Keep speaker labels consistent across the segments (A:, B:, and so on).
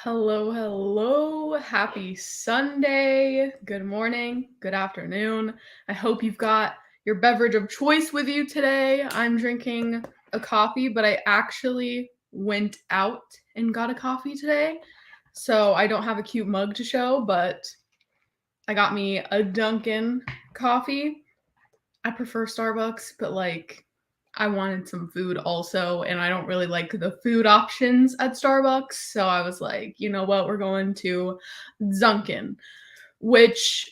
A: Hello, hello. Happy Sunday. Good morning, good afternoon. I hope you've got your beverage of choice with you today. I'm drinking a coffee, but I actually went out and got a coffee today. So I don't have a cute mug to show, but I got me a Dunkin' coffee. I prefer Starbucks, but I wanted some food also, and I don't really like the food options at Starbucks. So I was like, you know what, we're going to Dunkin', which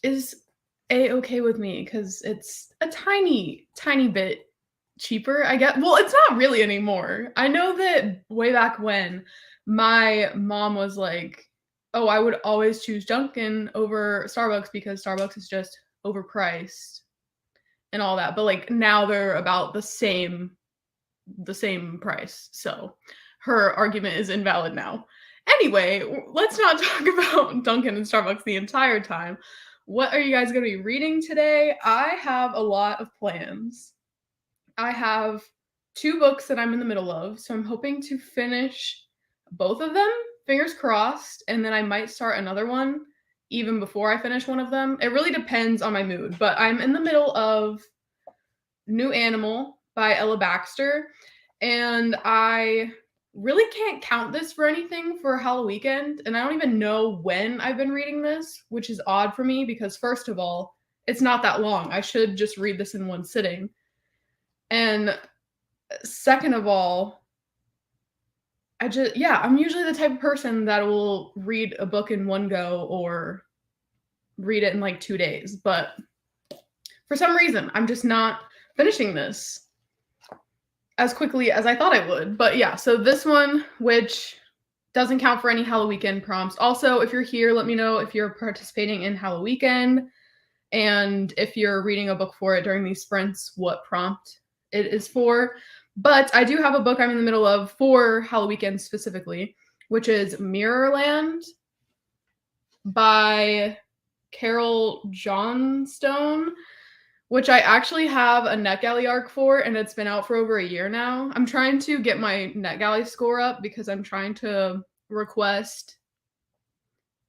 A: is a-okay with me because it's a tiny, tiny bit cheaper, I guess. Well, it's not really anymore. I know that way back when my mom was like, oh, I would always choose Dunkin' over Starbucks because Starbucks is just overpriced and all that. But now they're about the same price. So her argument is invalid now. Anyway, let's not talk about Dunkin' and Starbucks the entire time. What are you guys going to be reading today? I have a lot of plans. I have two books that I'm in the middle of, so I'm hoping to finish both of them, fingers crossed, and then I might start another one even before I finish one of them. It really depends on my mood, but I'm in the middle of New Animal by Ella Baxter, and I really can't count this for anything for HALLOWEEKEND, and I don't even know when I've been reading this, which is odd for me because first of all, it's not that long. I should just read this in one sitting. And second of all, I'm usually the type of person that will read a book in one go or read it in like 2 days, but for some reason, I'm just not finishing this as quickly as I thought I would. But yeah, so this one, which doesn't count for any HALLOWEEKEND prompts. Also, if you're here, let me know if you're participating in HALLOWEEKEND and if you're reading a book for it during these sprints, what prompt it is for. But I do have a book I'm in the middle of for HALLOWEEKEND specifically, which is Mirrorland by Carol Johnstone, which I actually have a NetGalley arc for, and it's been out for over a year now. I'm trying to get my NetGalley score up because I'm trying to request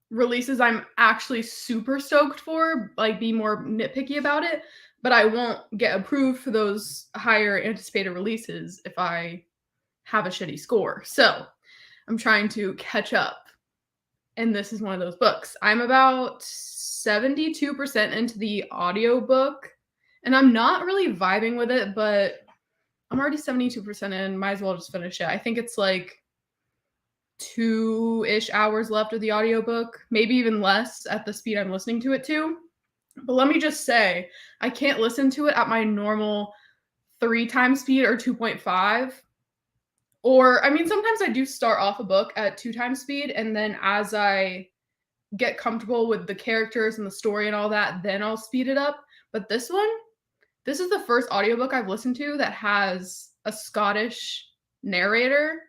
A: releases I'm actually super stoked for, like be more nitpicky about it, but I won't get approved for those higher anticipated releases if I have a shitty score. So I'm trying to catch up, and this is one of those books. I'm about 72% into the audiobook, and I'm not really vibing with it, but I'm already 72% in, might as well just finish it. I think it's like 2-ish hours left of the audiobook, maybe even less at the speed I'm listening to it to. But let me just say, I can't listen to it at my normal 3 times speed or 2.5. Or, I mean, sometimes I do start off a book at 2 times speed, and then as I get comfortable with the characters and the story and all that, then I'll speed it up. But this is the first audiobook I've listened to that has a Scottish narrator,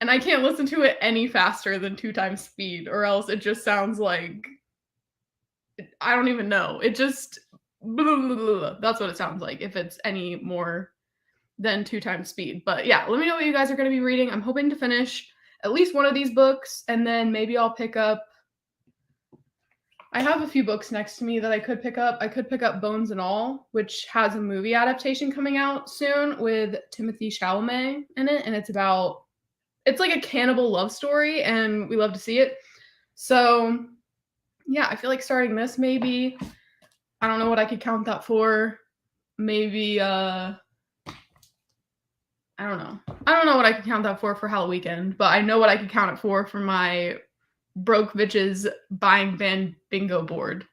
A: and I can't listen to it any faster than 2 times speed, or else it just sounds like I don't even know. It just that's what it sounds like if it's any more than 2 times speed. But yeah, let me know what you guys are going to be reading. I'm hoping to finish at least one of these books, and then maybe I'll pick up. I have a few books next to me that I could pick up. I could pick up Bones and All, which has a movie adaptation coming out soon with Timothée Chalamet in it, and it's like a cannibal love story, and we love to see it. So yeah, I feel like starting this maybe. I don't know what I could count that for. Maybe I don't know. I don't know what I could count that for HALLOWEEKEND, but I know what I could count it for my broke bitches buying van bingo board.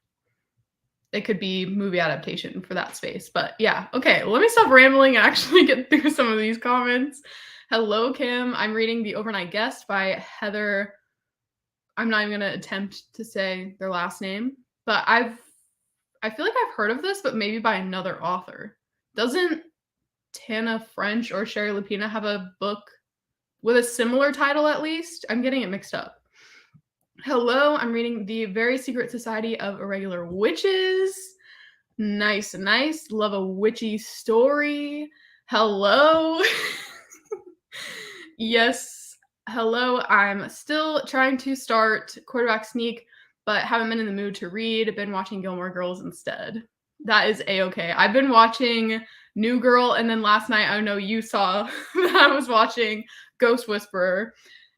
A: It could be movie adaptation for that space. But yeah, okay, let me stop rambling and actually get through some of these comments. Hello, Kim. I'm reading The Overnight Guest by Heather. I'm not even going to attempt to say their last name, but I feel like I've heard of this, but maybe by another author. Doesn't Tana French or Sherry Lapina have a book with a similar title at least? I'm getting it mixed up. Hello, I'm reading The Very Secret Society of Irregular Witches. Nice, nice. Love a witchy story. Hello. Yes, Hello, I'm still trying to start Quarterback Sneak, but haven't been in the mood to read. Been watching Gilmore Girls instead. That is a-okay. I've been watching New Girl, and then last night, I know you saw that I was watching Ghost Whisperer.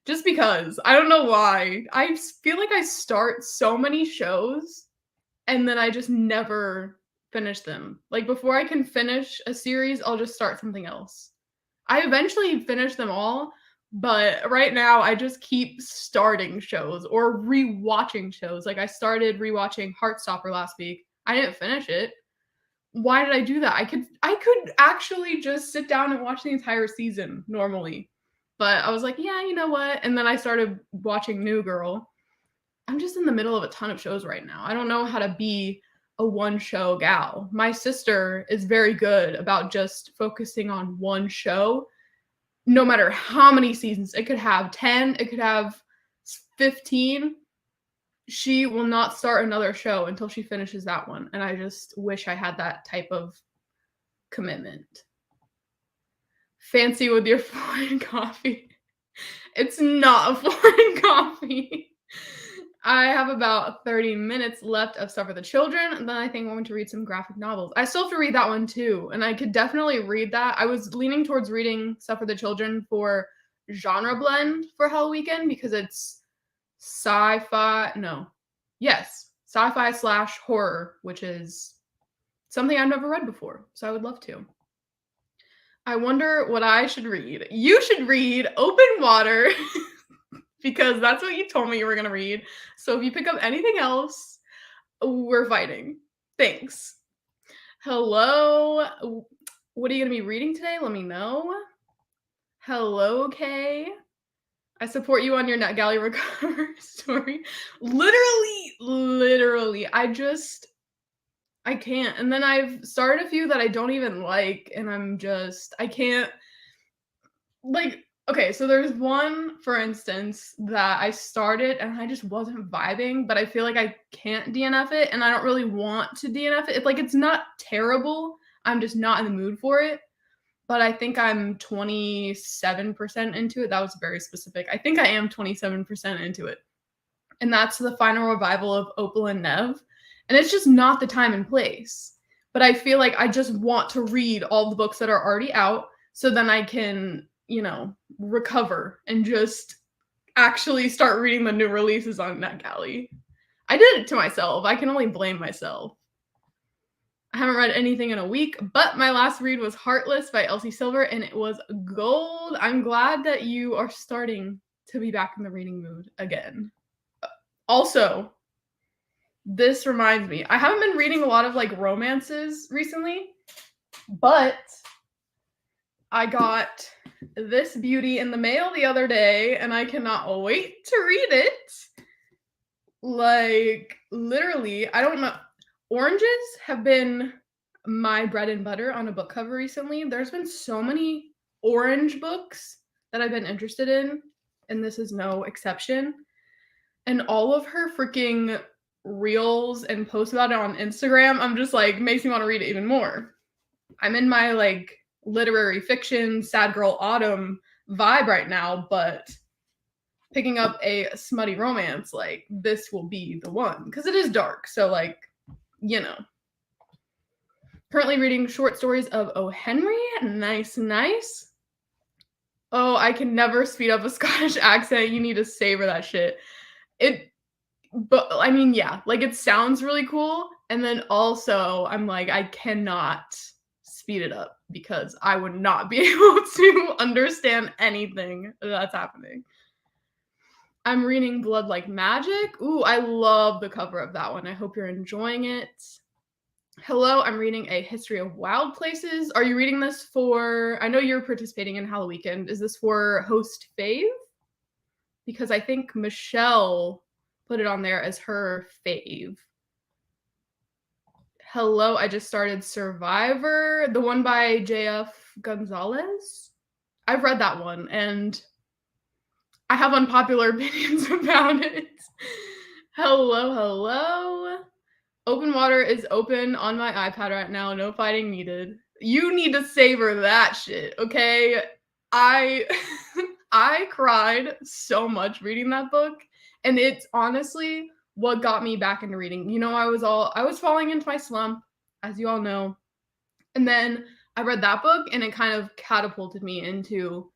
A: Just because. I don't know why. I feel like I start so many shows, and then I just never finish them. Like, before I can finish a series, I'll just start something else. I eventually finish them all, but right now I just keep starting shows or rewatching shows. Like I started rewatching Heartstopper last week. I didn't finish it. Why did I do that? I could actually just sit down and watch the entire season normally. But I was like, yeah, you know what? And then I started watching New Girl. I'm just in the middle of a ton of shows right now. I don't know how to be a one show gal. My sister is very good about just focusing on one show no matter how many seasons. It could have 10, it could have 15. She will not start another show until she finishes that one. And I just wish I had that type of commitment. Fancy with your foreign coffee. It's not a foreign coffee. I have about 30 minutes left of Stuff for the Children, and then I think I'm going to read some graphic novels. I still have to read that one too, and I could definitely read that. I was leaning towards reading Stuff for the Children for genre blend for HALLOWEEKEND because it's sci-fi / horror, which is something I've never read before, so I would love to. I wonder what I should read. You should read Open Water because that's what you told me you were going to read. So if you pick up anything else, we're fighting. Thanks. Hello. What are you going to be reading today? Let me know. Hello, Kay. I support you on your NetGalley recover story. Literally. I can't. And then I've started a few that I don't even like, and I can't. Like, okay, so there's one, for instance, that I started and I just wasn't vibing, but I feel like I can't DNF it, and I don't really want to DNF it. It's not terrible. I'm just not in the mood for it. But I think I'm 27% into it. That was very specific. I think I am 27% into it. And that's the final revival of Opal and Nev. And it's just not the time and place. But I feel like I just want to read all the books that are already out so then I can, recover and just actually start reading the new releases on NetGalley. I did it to myself. I can only blame myself. I haven't read anything in a week, but my last read was Heartless by Elsie Silver, and it was gold. I'm glad that you are starting to be back in the reading mood again. Also, this reminds me, I haven't been reading a lot of romances recently, but I got this beauty in the mail the other day, and I cannot wait to read it. Literally, I don't know. Oranges have been my bread and butter on a book cover recently. There's been so many orange books that I've been interested in, and this is no exception. And all of her freaking reels and posts about it on Instagram, I'm just makes me want to read it even more. I'm in my literary fiction, sad girl autumn vibe right now, but picking up a smutty romance, this will be the one. Because it is dark, so Currently reading short stories of O. Henry. Nice. Oh, I can never speed up a Scottish accent. You need to savor that shit. It sounds really cool. And then also, I'm I cannot speed it up because I would not be able to understand anything that's happening. I'm reading Blood Like Magic. Ooh, I love the cover of that one. I hope you're enjoying it. Hello, I'm reading A History of Wild Places. Are you reading this I know you're participating in HALLOWEEKEND. Is this for host fave? Because I think Michelle put it on there as her fave. Hello, I just started Survivor, the one by J.F. Gonzalez. I've read that one, and I have unpopular opinions about it. Hello. Open Water is open on my iPad right now. No fighting needed. You need to savor that shit, okay? I cried so much reading that book, and it's honestly what got me back into reading. You know, I was falling into my slump, as you all know, and then I read that book, and it kind of catapulted me into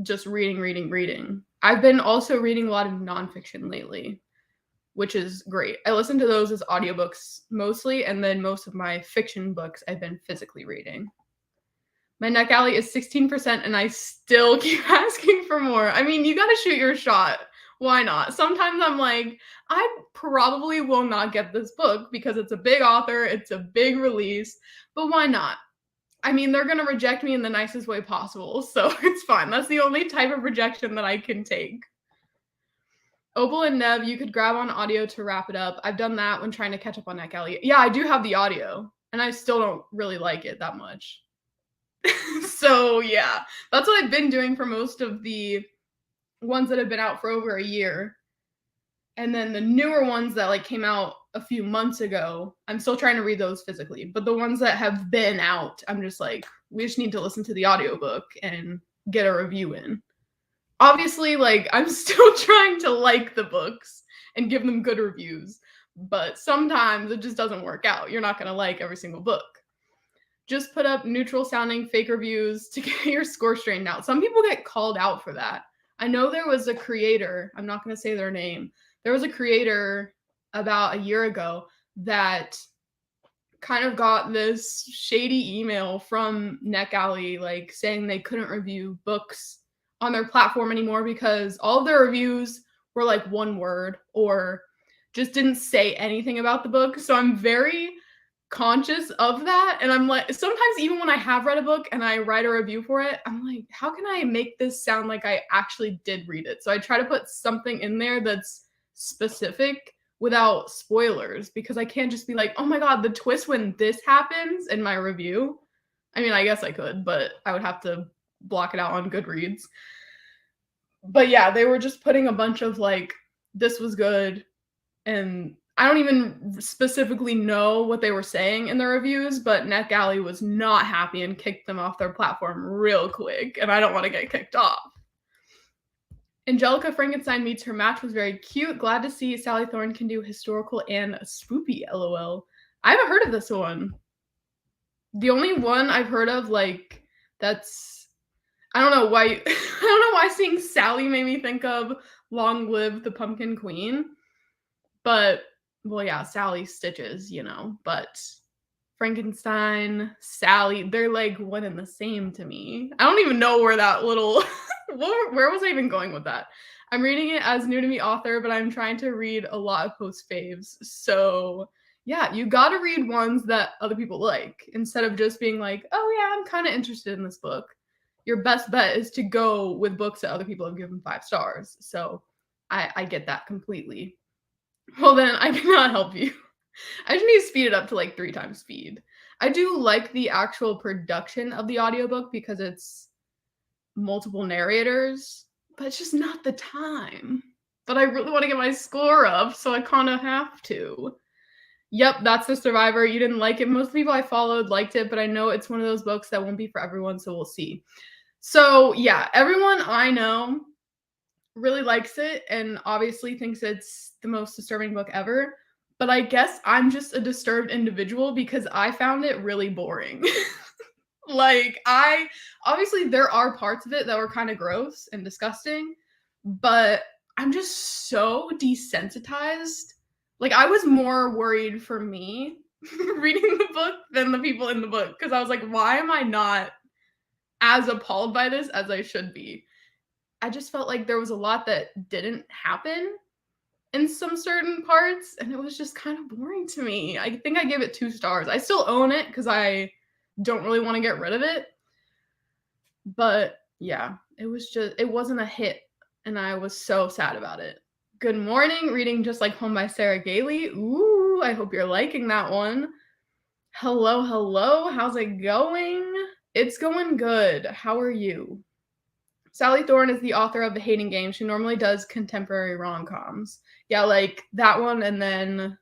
A: just reading. I've been also reading a lot of nonfiction lately, which is great. I listen to those as audiobooks mostly, and then most of my fiction books I've been physically reading. My neck alley is 16%, and I still keep asking for more. I mean, you gotta shoot your shot. Why not? Sometimes I'm like, I probably will not get this book because it's a big author, it's a big release, but why not? I mean, they're gonna reject me in the nicest way possible, so it's fine. That's the only type of rejection that I can take. Opal and Nev, you could grab on audio to wrap it up. I've done that when trying to catch up on Neck Alley. Yeah, I do have the audio, and I still don't really like it that much. So yeah, that's what I've been doing for most of the ones that have been out for over a year. And then the newer ones that like came out a few months ago, I'm still trying to read those physically. But the ones that have been out, I'm just like, we just need to listen to the audiobook and get a review in. Obviously, like, I'm still trying to like the books and give them good reviews, but sometimes it just doesn't work out. You're not going to like every single book. Just put up neutral sounding fake reviews to get your score straightened out. Some people get called out for that. I know there was a creator, I'm not going to say their name. There was a creator about a year ago that kind of got this shady email from Neck Alley, like saying they couldn't review books on their platform anymore because all of their reviews were like one word or just didn't say anything about the book. So I'm very conscious of that, and I'm like, sometimes even when I have read a book and I write a review for it, I'm like, how can I make this sound like I actually did read it? So I try to put something in there that's specific without spoilers, because I can't just be like, oh my god, the twist when this happens in my review. I mean, I guess I could, but I would have to block it out on Goodreads. But yeah, they were just putting a bunch of like, this was good, and I don't even specifically know what they were saying in the reviews, but Neck Alley was not happy and kicked them off their platform real quick, and I don't want to get kicked off. Angelica Frankenstein meets her match was very cute. Glad to see Sally Thorne can do historical and spoopy, lol. I haven't heard of this one. The only one I've heard of, like, that's, I don't know why, I don't know why seeing Sally made me think of Long Live the Pumpkin Queen, but well, yeah, Sally Stitches, you know, but Frankenstein, Sally, they're like one and the same to me. I don't even know where that little, where was I even going with that? I'm reading it as new to me author, but I'm trying to read a lot of post faves. So yeah, you gotta read ones that other people like instead of just being like, oh yeah, I'm kind of interested in this book. Your best bet is to go with books that other people have given 5 stars. So I get that completely. Well, then I cannot help you. I just need to speed it up to like 3 times speed. I do like the actual production of the audiobook because it's multiple narrators, but it's just not the time. But I really want to get my score up, so I kind of have to. Yep, that's The Survivor. You didn't like it. Most people I followed liked it, but I know it's one of those books that won't be for everyone, so we'll see. So yeah, everyone I know really likes it and obviously thinks it's the most disturbing book ever. But I guess I'm just a disturbed individual because I found it really boring. Like, obviously there are parts of it that were kind of gross and disgusting, but I'm just so desensitized. Like, I was more worried for me reading the book than the people in the book because I was like, why am I not as appalled by this as I should be? I just felt like there was a lot that didn't happen in some certain parts, and it was just kind of boring to me. I think I gave it 2 stars. I still own it because I don't really want to get rid of it. But yeah, it wasn't a hit, and I was so sad about it. Good morning, reading Just Like Home by Sarah Gailey. Ooh, I hope you're liking that one. Hello, how's it going? It's going good. How are you? Sally Thorne is the author of The Hating Game. She normally does contemporary rom-coms. Yeah, like that one, and then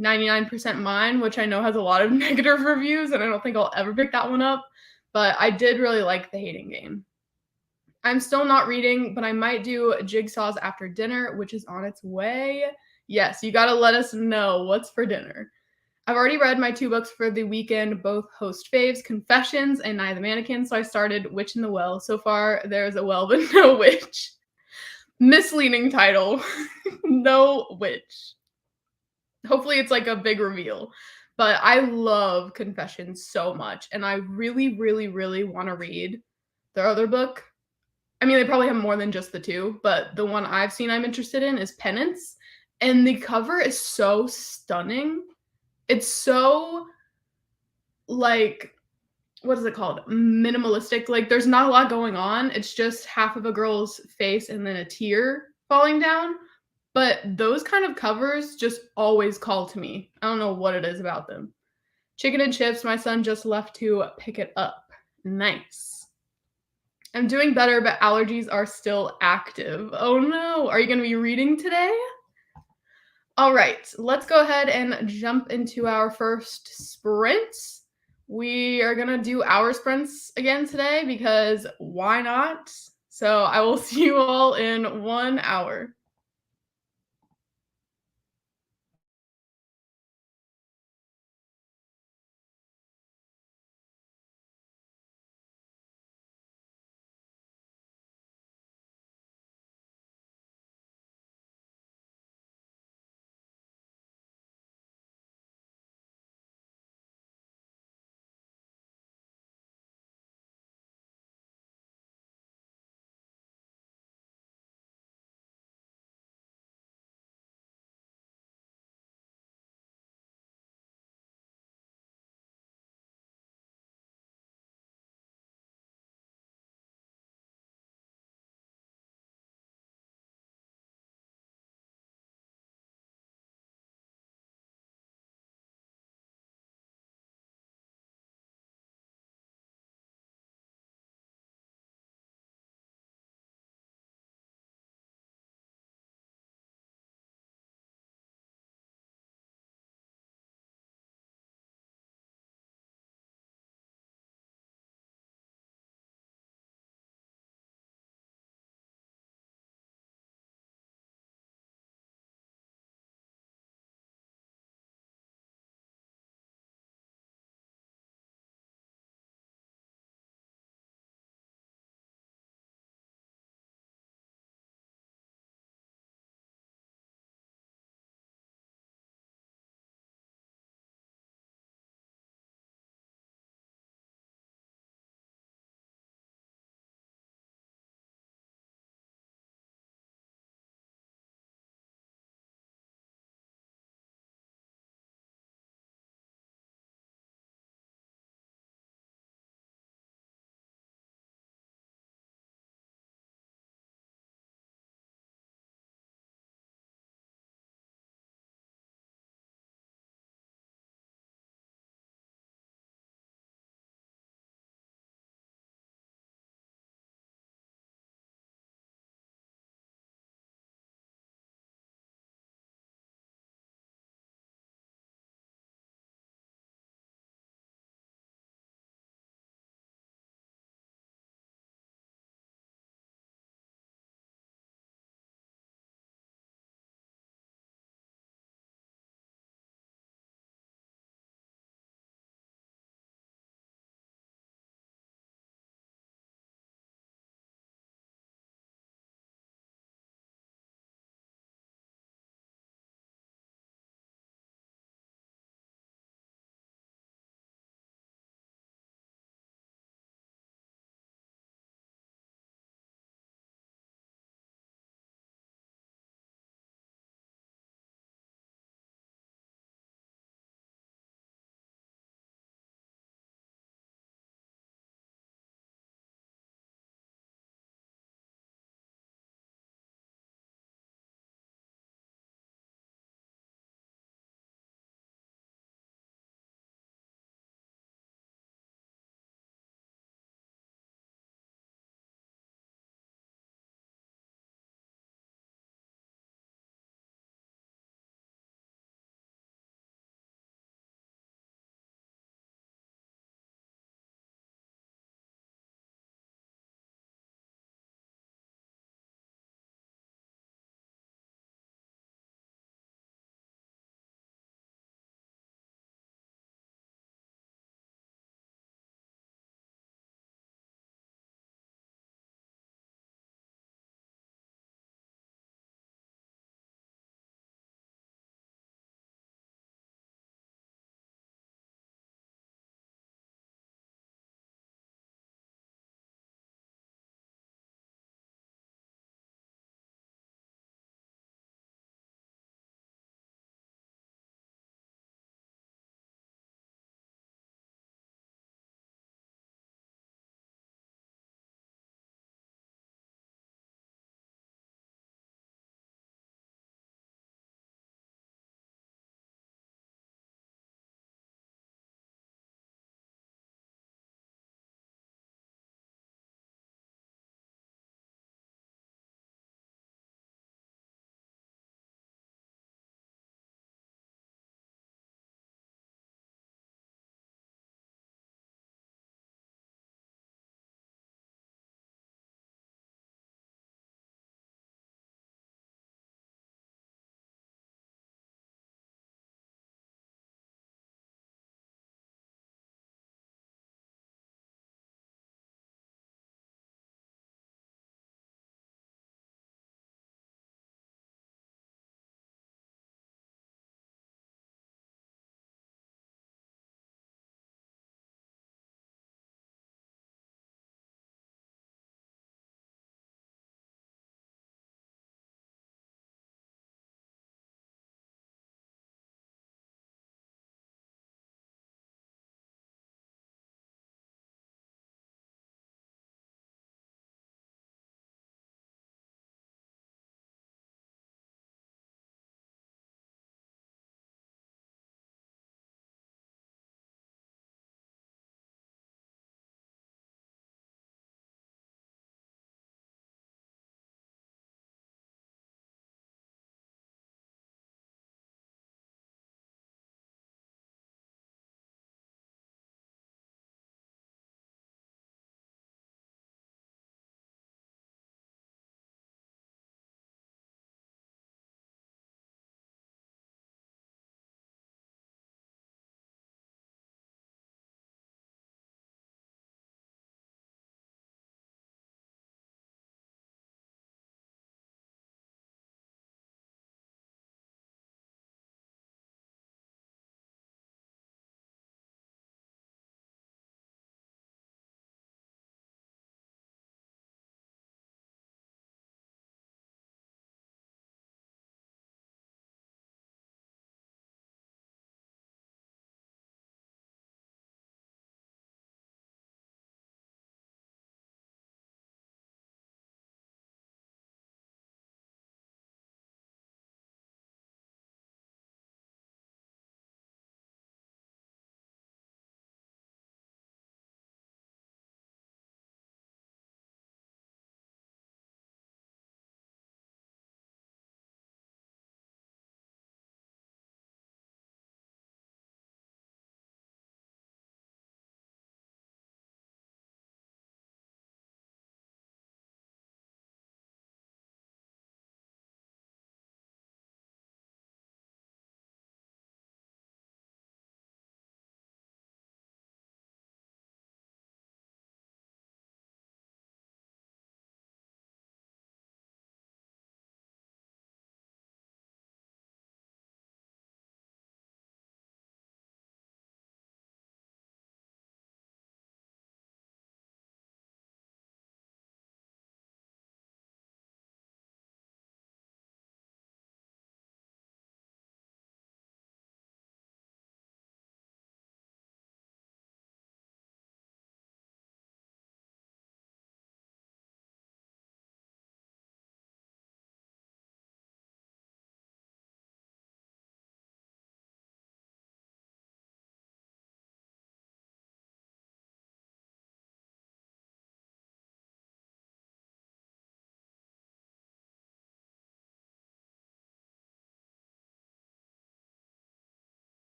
A: 99% Mine, which I know has a lot of negative reviews, and I don't think I'll ever pick that one up. But I did really like The Hating Game. I'm still not reading, but I might do jigsaws after dinner, which is on its way. Yes, you gotta let us know what's for dinner. I've already read my 2 books for the weekend, both host faves, Confessions and Night of the Mannequin, so I started Witch in the Well. So far, there's a well, but no witch. Misleading title. No witch. Hopefully, it's like a big reveal. But I love Confessions so much, and I really, really, really want to read their other book. I mean, they probably have more than just the 2, but the one I've seen I'm interested in is Penance, and the cover is so stunning. It's so, like, what is it called? Minimalistic. Like, there's not a lot going on. It's just half of a girl's face and then a tear falling down. But those kind of covers just always call to me. I don't know what it is about them. Chicken and Chips, my son just left to pick it up. Nice. I'm doing better, but allergies are still active. Oh no. Are you going to be reading today? All right, let's go ahead and jump into our first sprint. We are going to do hour sprints again today because why not? So I will see you all in 1 hour.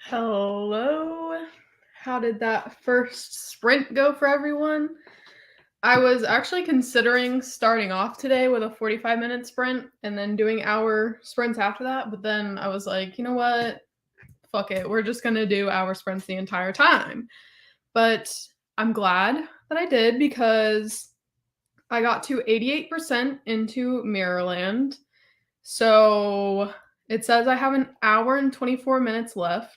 A: Hello. How did that first sprint go for everyone? I was actually considering starting off today with a 45-minute sprint and then doing hour sprints after that, but then I was like, you know what? Fuck it. We're just going to do hour sprints the entire time. But I'm glad that I did because I got to 88% into Mirrorland. So it says I have an hour and 24 minutes left.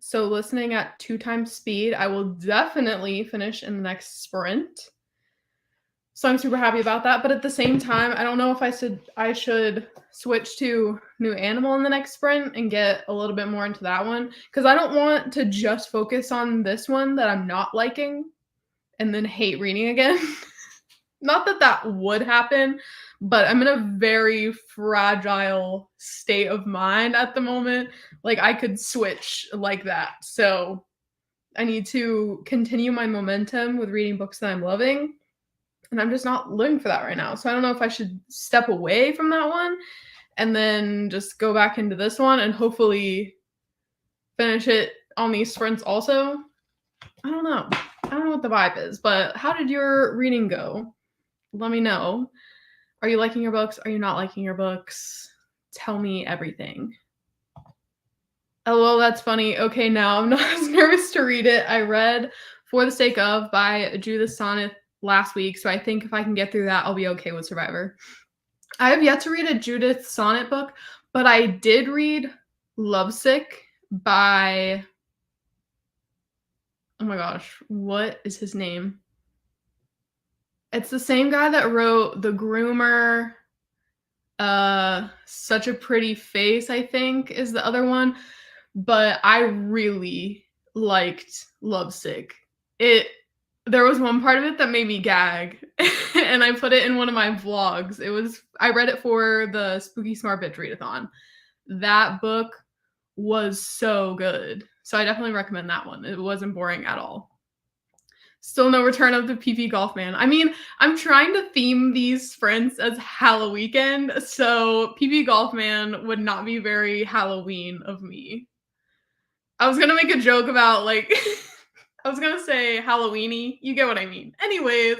A: So listening at 2 times speed, I will definitely finish in the next sprint. So I'm super happy about that. But at the same time, I don't know if I should switch to New Animal in the next sprint and get a little bit more into that one. Because I don't want to just focus on this one that I'm not liking and then hate reading again. Not that that would happen, but I'm in a very fragile state of mind at the moment. Like I could switch like that. So I need to continue my momentum with reading books that I'm loving. And I'm just not looking for that right now. So I don't know if I should step away from that one and then just go back into this one and hopefully finish it on these sprints also. I don't know. I don't know what the vibe is, but how did your reading go? Let me know. Are you liking your books? Are you not liking your books? Tell me everything. LOL, that's funny. Okay, now I'm not as nervous to read it. I read For the Sake of by Judith Sonnet last week, so I think if I can get through that, I'll be okay with Survivor. I have yet to read a Judith Sonnet book, but I did read Lovesick by, oh my gosh, what is his name? It's the same guy that wrote The Groomer, Such a Pretty Face, I think, is the other one. But I really liked Lovesick. There was one part of it that made me gag, and I put it in one of my vlogs. I read it for the Spooky Smart Bitch Readathon. That book was so good. So I definitely recommend that one. It wasn't boring at all. Still no return of the PP Golf Man. I mean, I'm trying to theme these sprints as HALLOWEEKEND, so PP Golf Man would not be very Halloween of me. I was gonna make a joke about, like, I was gonna say Halloweeny. You get what I mean. Anyways,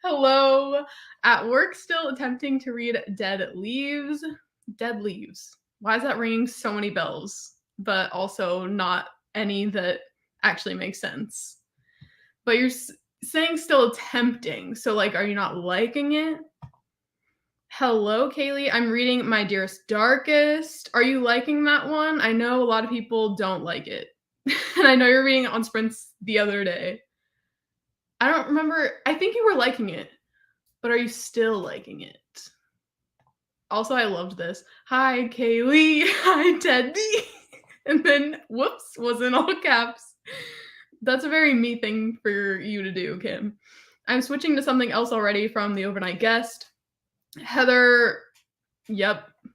A: hello. At work, still attempting to read Dead Leaves. Dead Leaves. Why is that ringing so many bells, but also not any that actually make sense? But you're saying still attempting. So, like, are you not liking it? Hello, Kaylee. I'm reading My Dearest Darkest. Are you liking that one? I know a lot of people don't like it. And I know you're reading it on sprints the other day. I don't remember. I think you were liking it. But are you still liking it? Also, I loved this. Hi, Kaylee. Hi, Teddy. And then, whoops, was in all caps. That's a very me thing for you to do, Kim. I'm switching to something else already from The Overnight Guest. Heather,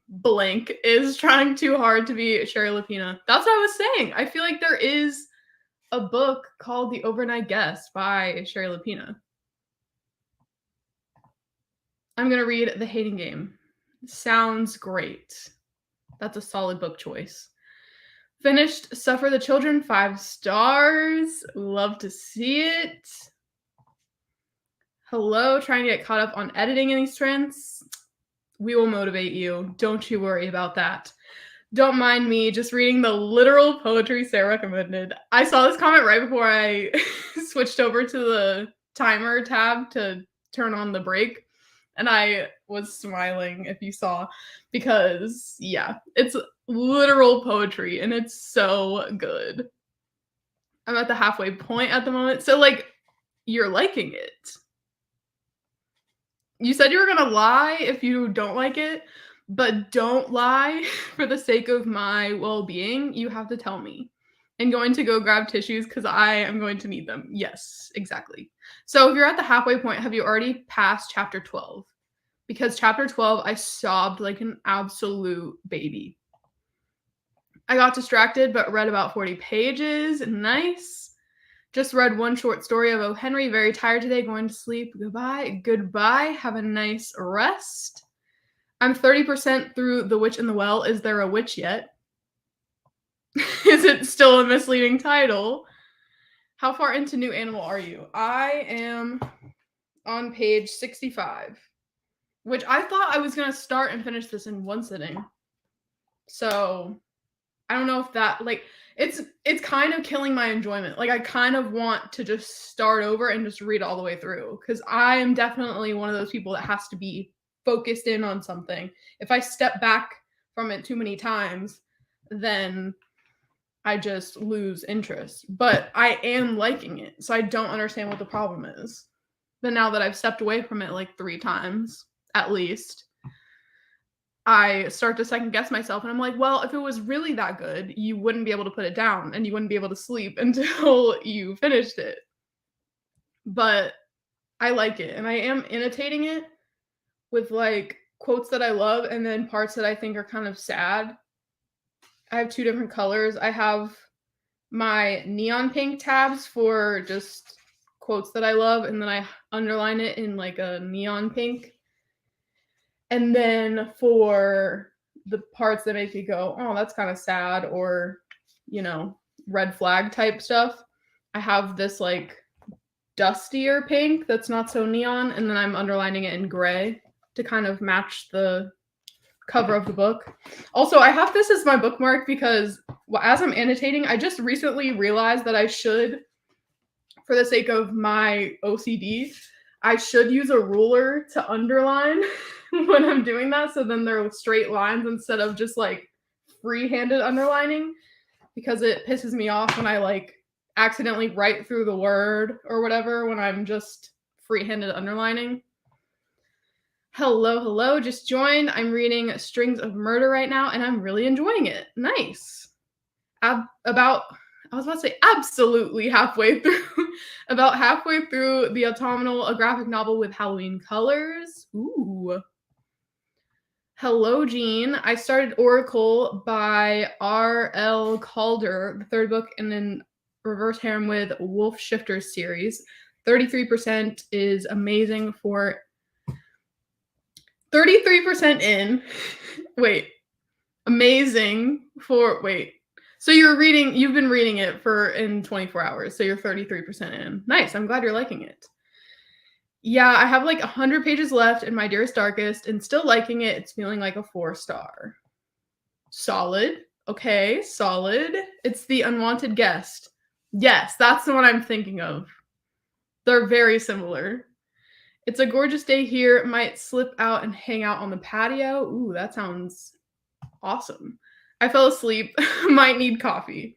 A: blank, is trying too hard to be Sherry Lapina. That's what I was saying. I feel like there is a book called The Overnight Guest by Sherry Lapina. I'm going to read The Hating Game. Sounds great. That's a solid book choice. Finished Suffer the Children, 5 stars. Love to see it. Hello, trying to get caught up on editing in these trends. We will motivate you. Don't you worry about that. Don't mind me just reading the literal poetry Sarah recommended. I saw this comment right before I switched over to the timer tab to turn on the break. And I was smiling, if you saw, because, yeah, it's literal poetry, and it's so good. I'm at the halfway point at the moment. So, like, you're liking it. You said you were gonna lie if you don't like it, but don't lie for the sake of my well-being. You have to tell me. And going to go grab tissues because I am going to need them. Yes, exactly. So if you're at the halfway point, have you already passed chapter 12? Because chapter 12, I sobbed like an absolute baby. I got distracted, but read about 40 pages. Nice. Just read one short story of O. Henry. Very tired today. Going to sleep. Goodbye. Goodbye. Have a nice rest. I'm 30% through The Witch in the Well. Is there a witch yet? Is it still a misleading title? How far into New Animal are you? I am on page 65, which I thought I was going to start and finish this in one sitting. So I don't know if that, like, it's kind of killing my enjoyment. Like, I kind of want to just start over and just read all the way through, because I am definitely one of those people that has to be focused in on something. If I step back from it too many times, then I just lose interest. But I am liking it, so I don't understand what the problem is. But now that I've stepped away from it like 3 times, at least, I start to second guess myself, and I'm like, well, if it was really that good, you wouldn't be able to put it down, and you wouldn't be able to sleep until you finished it. But I like it, and I am annotating it with like quotes that I love and then parts that I think are kind of sad. I have 2 different colors. I have my neon pink tabs for just quotes that I love, and then I underline it in like a neon pink. And then for the parts that make me go, oh, that's kind of sad, or, you know, red flag type stuff, I have this like dustier pink that's not so neon, and then I'm underlining it in gray to kind of match the cover of the book. Also, I have this as my bookmark because as I'm annotating, I just recently realized that I should, for the sake of my OCD, I should use a ruler to underline when I'm doing that, so then they're straight lines instead of just like free-handed underlining, because it pisses me off when I like accidentally write through the word or whatever when I'm just free-handed underlining. Hello, just joined. I'm reading Strings of Murder right now, and I'm really enjoying it. Nice. Absolutely halfway through. About halfway through The Autumnal, a graphic novel with Halloween colors. Ooh. Hello, Jean. I started Oracle by R.L. Calder, the 3rd book in an reverse harem with Wolf Shifters series. 33% is amazing for 33% in. Wait. Amazing for So you've been reading it in 24 hours, so you're 33% in. Nice. I'm glad you're liking it. Yeah, I have like 100 pages left in My Dearest Darkest and still liking it. It's feeling like a 4-star. Solid. Okay, solid. It's The Unwanted Guest. Yes, that's the one I'm thinking of. They're very similar. It's a gorgeous day here. Might slip out and hang out on the patio. Ooh, that sounds awesome. I fell asleep. Might need coffee.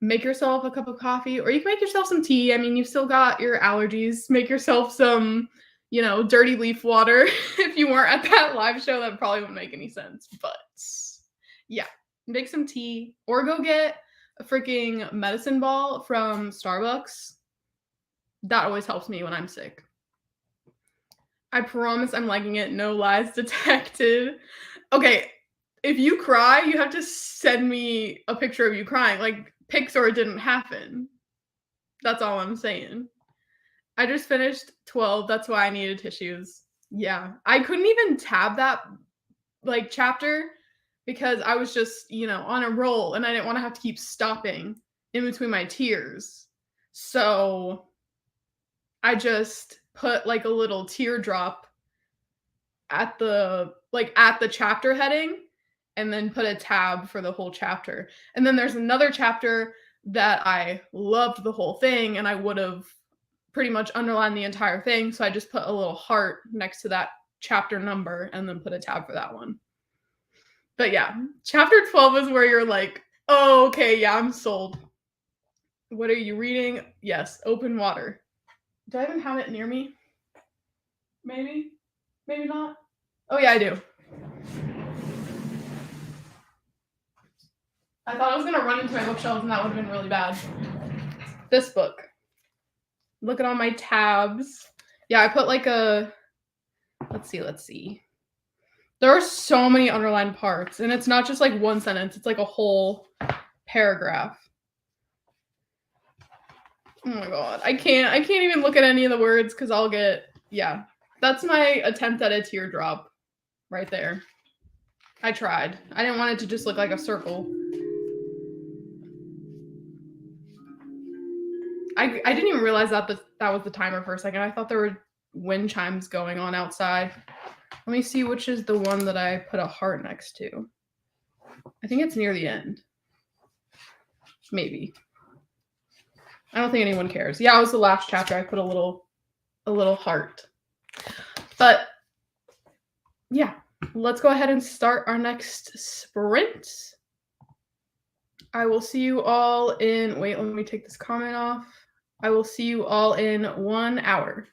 A: Make yourself a cup of coffee, or you can make yourself some tea. I mean, you've still got your allergies. Make yourself some, dirty leaf water. If you weren't at that live show, that probably wouldn't make any sense. But yeah, make some tea, or go get a freaking medicine ball from Starbucks. That always helps me when I'm sick. I promise I'm liking it. No lies detected. Okay, if you cry, you have to send me a picture of you crying. Like, pics or it didn't happen. That's all I'm saying. I just finished 12. That's why I needed tissues. Yeah. I couldn't even tab that, like, chapter because I was just, on a roll, and I didn't want to have to keep stopping in between my tears. So I just put, like, a little teardrop at the chapter heading, and then put a tab for the whole chapter. And then there's another chapter that I loved the whole thing, and I would have pretty much underlined the entire thing, so I just put a little heart next to that chapter number and then put a tab for that one. But yeah, chapter 12 is where you're like, oh, okay, yeah, I'm sold. What are you reading? Yes, Open Water. Do I even have it near me? Maybe not. Oh yeah, I do. I thought I was going to run into my bookshelves, and that would have been really bad. This book. Look at all my tabs. Yeah, I put like a... Let's see. There are so many underlined parts, and it's not just like one sentence. It's like a whole paragraph. Oh my god. I can't even look at any of the words because I'll get... Yeah. That's my attempt at a teardrop right there. I tried. I didn't want it to just look like a circle. I didn't even realize that that was the timer for a second. I thought there were wind chimes going on outside. Let me see which is the one that I put a heart next to. I think it's near the end. Maybe. I don't think anyone cares. Yeah, it was the last chapter. I put a little heart. But yeah, let's go ahead and start our next sprint. I will see you all in, wait, let me take this comment off. I will see you all in 1 hour.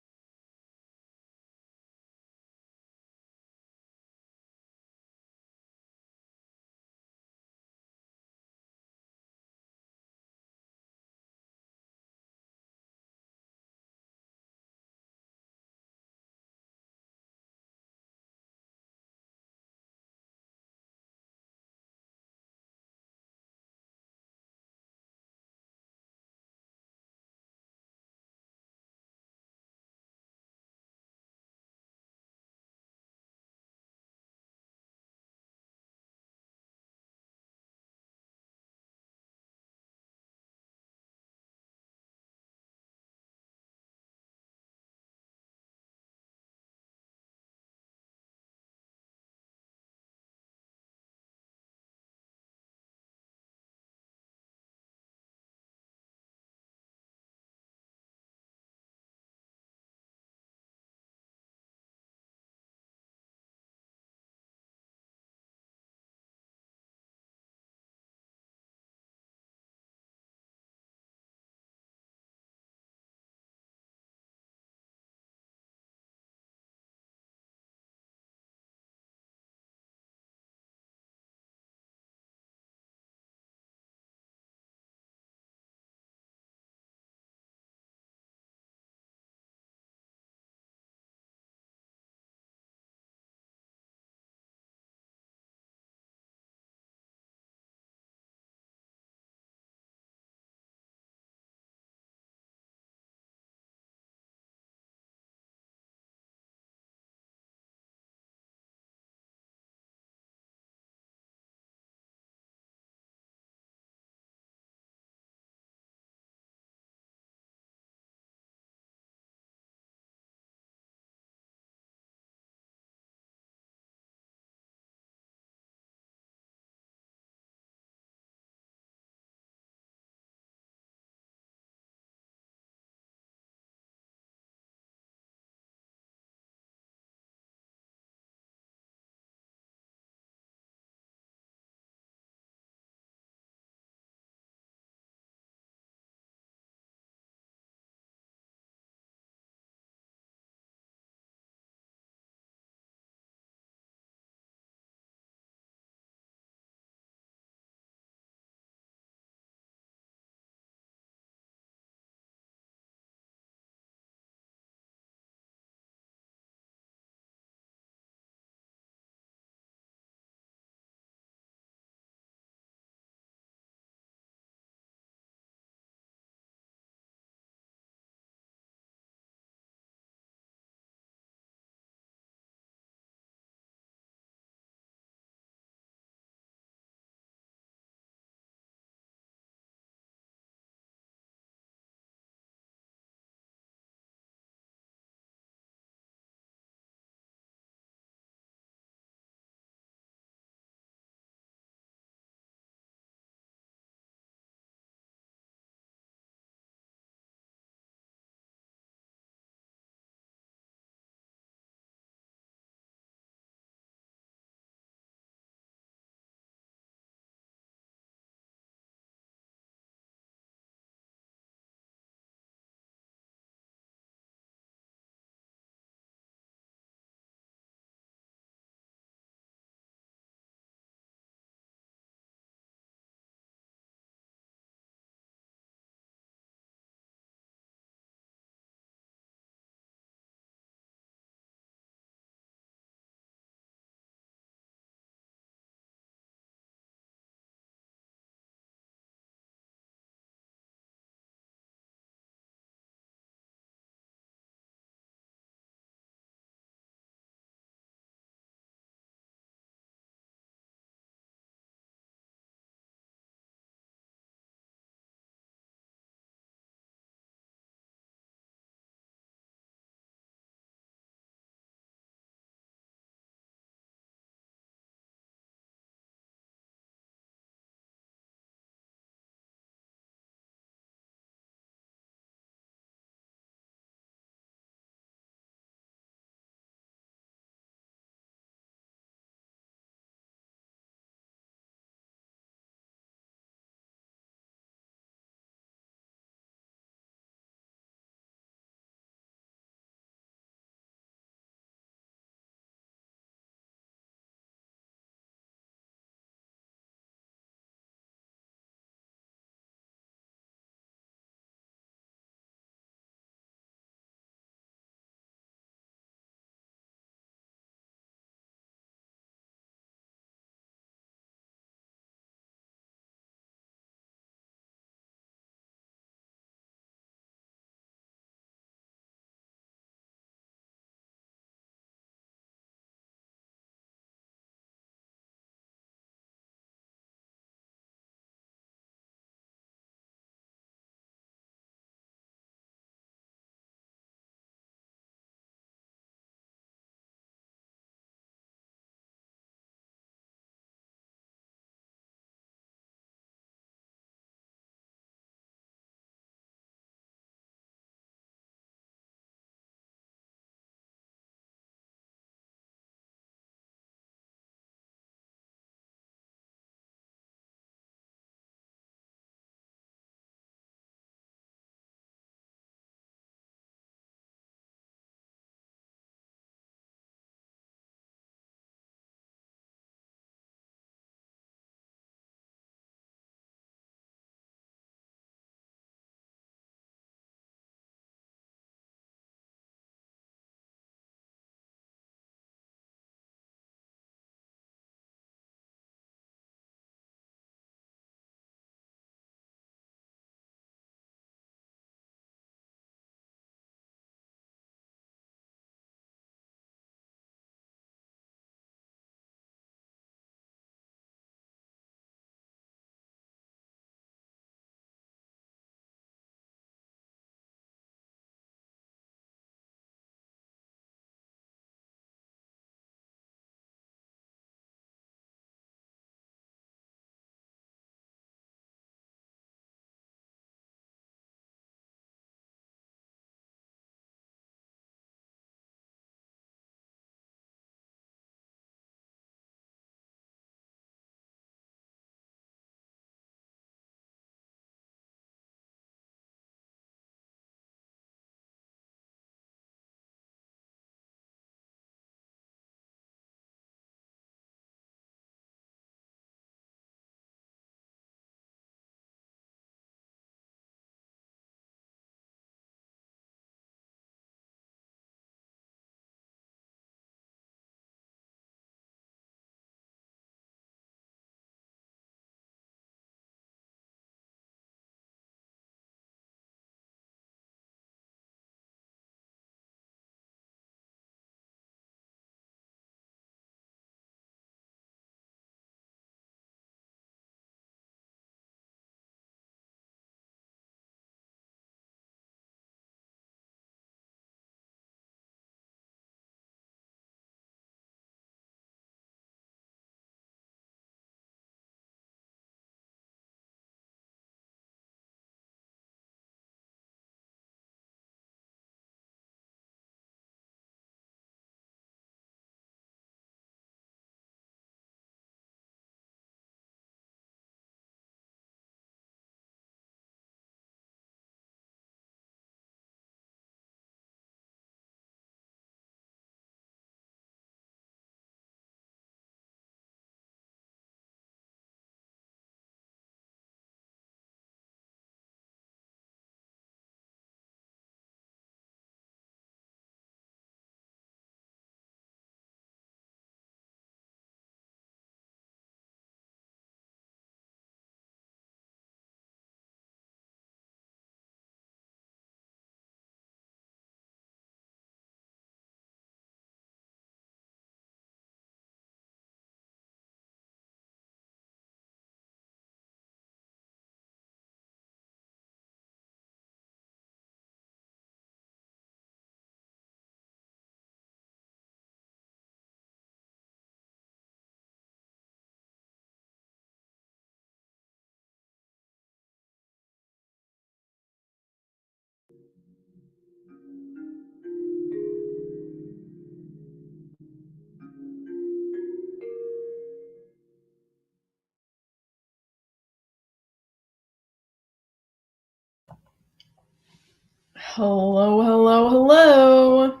A: Hello, hello, hello.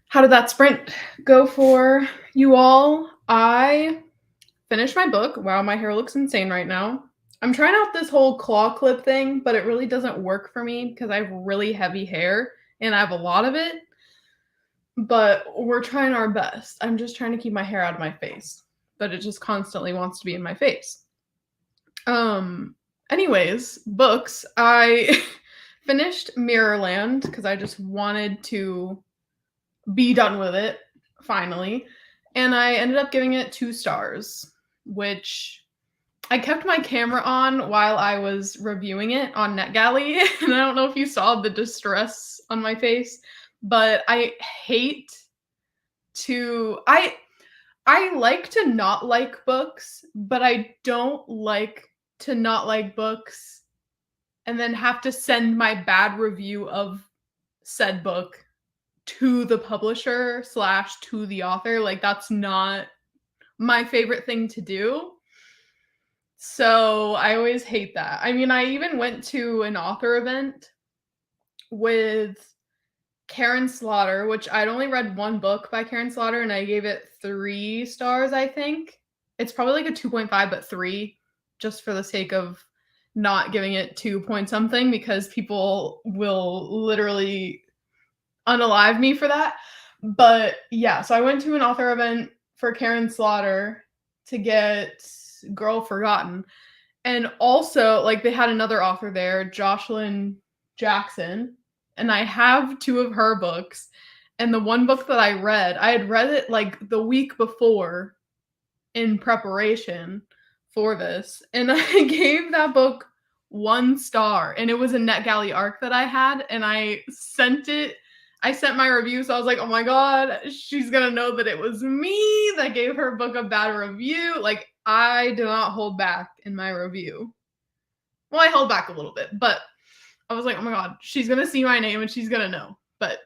A: How did that sprint go for you all? I finished my book. Wow, my hair looks insane right now. I'm trying out this whole claw clip thing, but it really doesn't work for me because I have really heavy hair and I have a lot of it. But we're trying our best. I'm just trying to keep my hair out of my face, but it just constantly wants to be in my face. Anyways, books. I finished Mirrorland because I just wanted to be done with it finally. And I ended up giving it 2 stars, which I kept my camera on while I was reviewing it on NetGalley, and I don't know if you saw the distress on my face, but I hate to I like to not like books, but I don't like to not like books and then have to send my bad review of said book to the publisher slash to the author. Like, that's not my favorite thing to do. So I always hate that. I mean, I even went to an author event with Karen Slaughter, which I'd only read one book by Karen Slaughter and I gave it 3 stars, I think. It's probably like a 2.5, but 3, just for the sake of not giving it 2 point something because people will literally unalive me for that. But yeah, so I went to an author event for Karen Slaughter to get Girl Forgotten. And also, like, they had another author there, Jocelyn Jackson, and I have 2 of her books. And the one book that I had read it like the week before in preparation for this, and I gave that book 1 star, and it was a NetGalley arc that I had, and I sent my review, so I was like, "Oh my god, she's gonna know that it was me that gave her book a bad review." Like, I do not hold back in my review. Well, I held back a little bit, but I was like, "Oh my god, she's gonna see my name and she's gonna know." But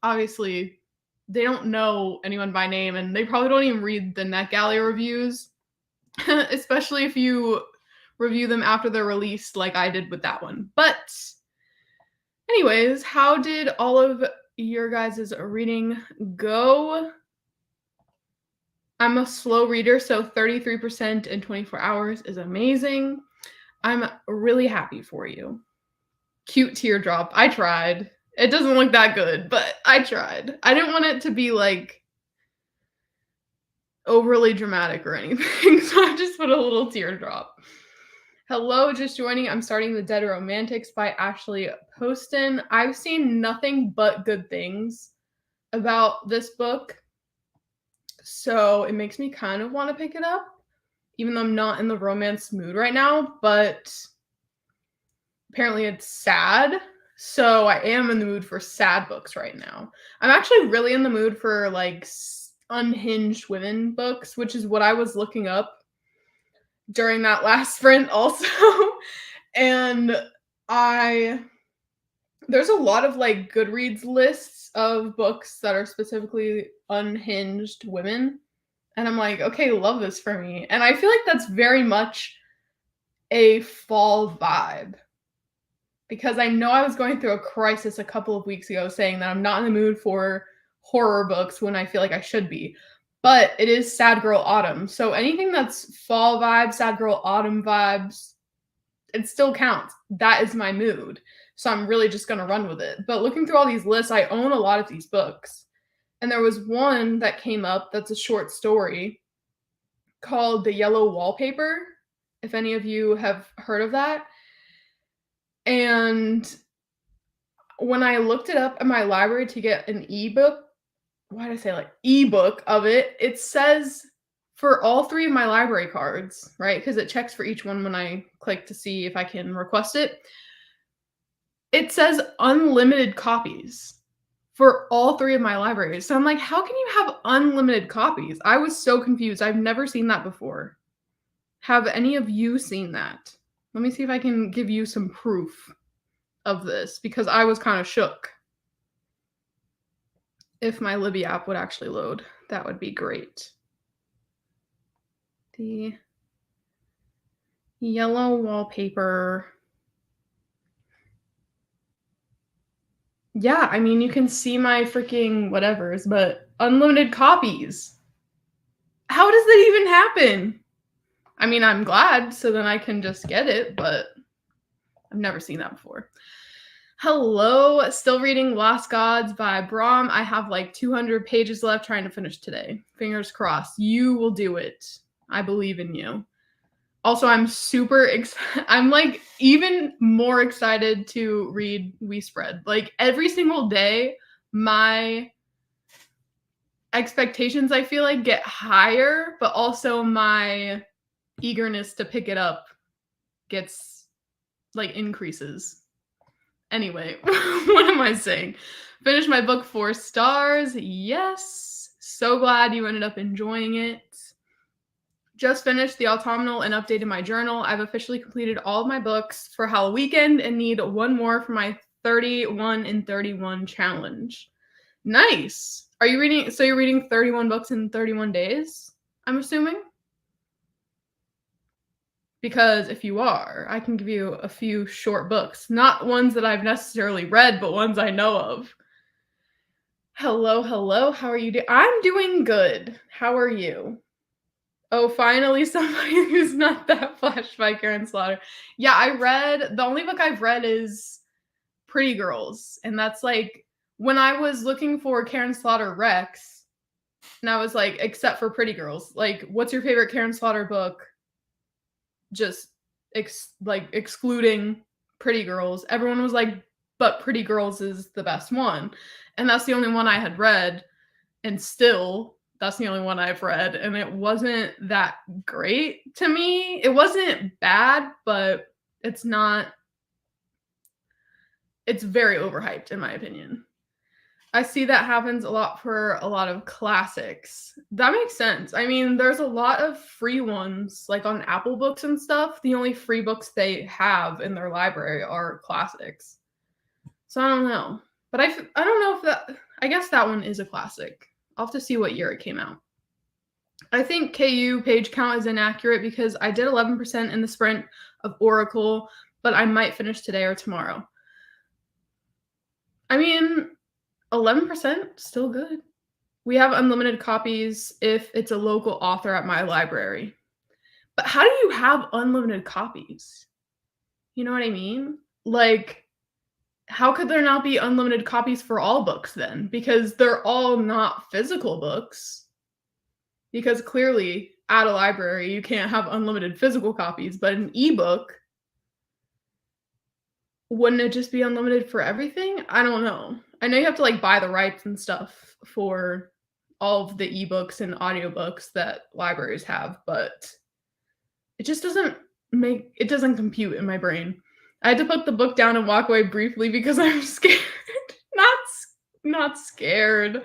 A: obviously, they don't know anyone by name, and they probably don't even read the NetGalley reviews, especially if you review them after they're released, like I did with that one. But anyways, how did all of your guys' reading go? I'm a slow reader, so 33% in 24 hours is amazing. I'm really happy for you. Cute teardrop. I tried. It doesn't look that good, but I tried. I didn't want it to be like overly dramatic or anything, so I just put a little teardrop. Hello, just joining. I'm starting The Dead Romantics by Ashley Poston. I've seen nothing but good things about this book, so it makes me kind of want to pick it up, even though I'm not in the romance mood right now, but apparently it's sad, so I am in the mood for sad books right now. I'm actually really in the mood for, like, unhinged women books, which is what I was looking up during that last sprint also. And there's a lot of, like, Goodreads lists of books that are specifically unhinged women, and I'm like, "Okay, love this for me." And I feel like that's very much a fall vibe, because I know I was going through a crisis a couple of weeks ago saying that I'm not in the mood for horror books when I feel like I should be. But it is Sad Girl Autumn, so anything that's fall vibes, Sad Girl Autumn vibes, it still counts. That is my mood. So I'm really just gonna run with it. But looking through all these lists, I own a lot of these books. And there was one that came up that's a short story called The Yellow Wallpaper, if any of you have heard of that. And when I looked it up at my library to get an ebook, why did I say like ebook of it? It says for all 3 of my library cards, right? Because it checks for each one when I click to see if I can request it. It says unlimited copies for all 3 of my libraries. So I'm like, how can you have unlimited copies? I was so confused. I've never seen that before. Have any of you seen that? Let me see if I can give you some proof of this, because I was kind of shook. If my Libby app would actually load, that would be great. The Yellow Wallpaper. Yeah, I mean, you can see my freaking whatevers, but unlimited copies. How does that even happen? I mean, I'm glad, so then I can just get it, but I've never seen that before. Hello, still reading Lost Gods by Brahm. I have like 200 pages left trying to finish today. Fingers crossed. You will do it. I believe in you. Also, I'm super I'm like even more excited to read We Spread. Like every single day, my expectations I feel like get higher, but also my eagerness to pick it up gets like increases. Anyway, what am I saying? Finished my book 4 stars. Yes. So glad you ended up enjoying it. Just finished the autumnal and updated my journal. I've officially completed all of my books for HALLOWEEKEND and need one more for my 31 in 31 challenge. Nice. Are you reading? So you're reading 31 books in 31 days, I'm assuming? Because if you are, I can give you a few short books. Not ones that I've necessarily read, but ones I know of. Hello, hello. How are you doing? I'm doing good. How are you? Oh, finally somebody who's not that flashed by Karen Slaughter. Yeah, the only book I've read is Pretty Girls. And that's like, when I was looking for Karen Slaughter Rex, and I was like, except for Pretty Girls, like, what's your favorite Karen Slaughter book? Just excluding Pretty Girls. Everyone was like, but Pretty Girls is the best one. And that's the only one I had read. And still, that's the only one I've read, and it wasn't that great to me. It wasn't bad, but it's very overhyped in my opinion. I see that happens a lot for a lot of classics. That makes sense. I mean, there's a lot of free ones, like on Apple Books and stuff. The only free books they have in their library are classics. So I don't know. But I don't know if I guess that one is a classic. I'll have to see what year it came out. I think KU page count is inaccurate because I did 11% in the sprint of Oracle, but I might finish today or tomorrow. I mean, 11%, still good. We have unlimited copies if it's a local author at my library. But how do you have unlimited copies? You know what I mean? Like, how could there not be unlimited copies for all books then? Because they're all not physical books. Because clearly, at a library, you can't have unlimited physical copies, but an ebook, wouldn't it just be unlimited for everything? I don't know. I know you have to like buy the rights and stuff for all of the ebooks and audiobooks that libraries have, but it just doesn't compute in my brain. I had to put the book down and walk away briefly because I'm scared. not scared.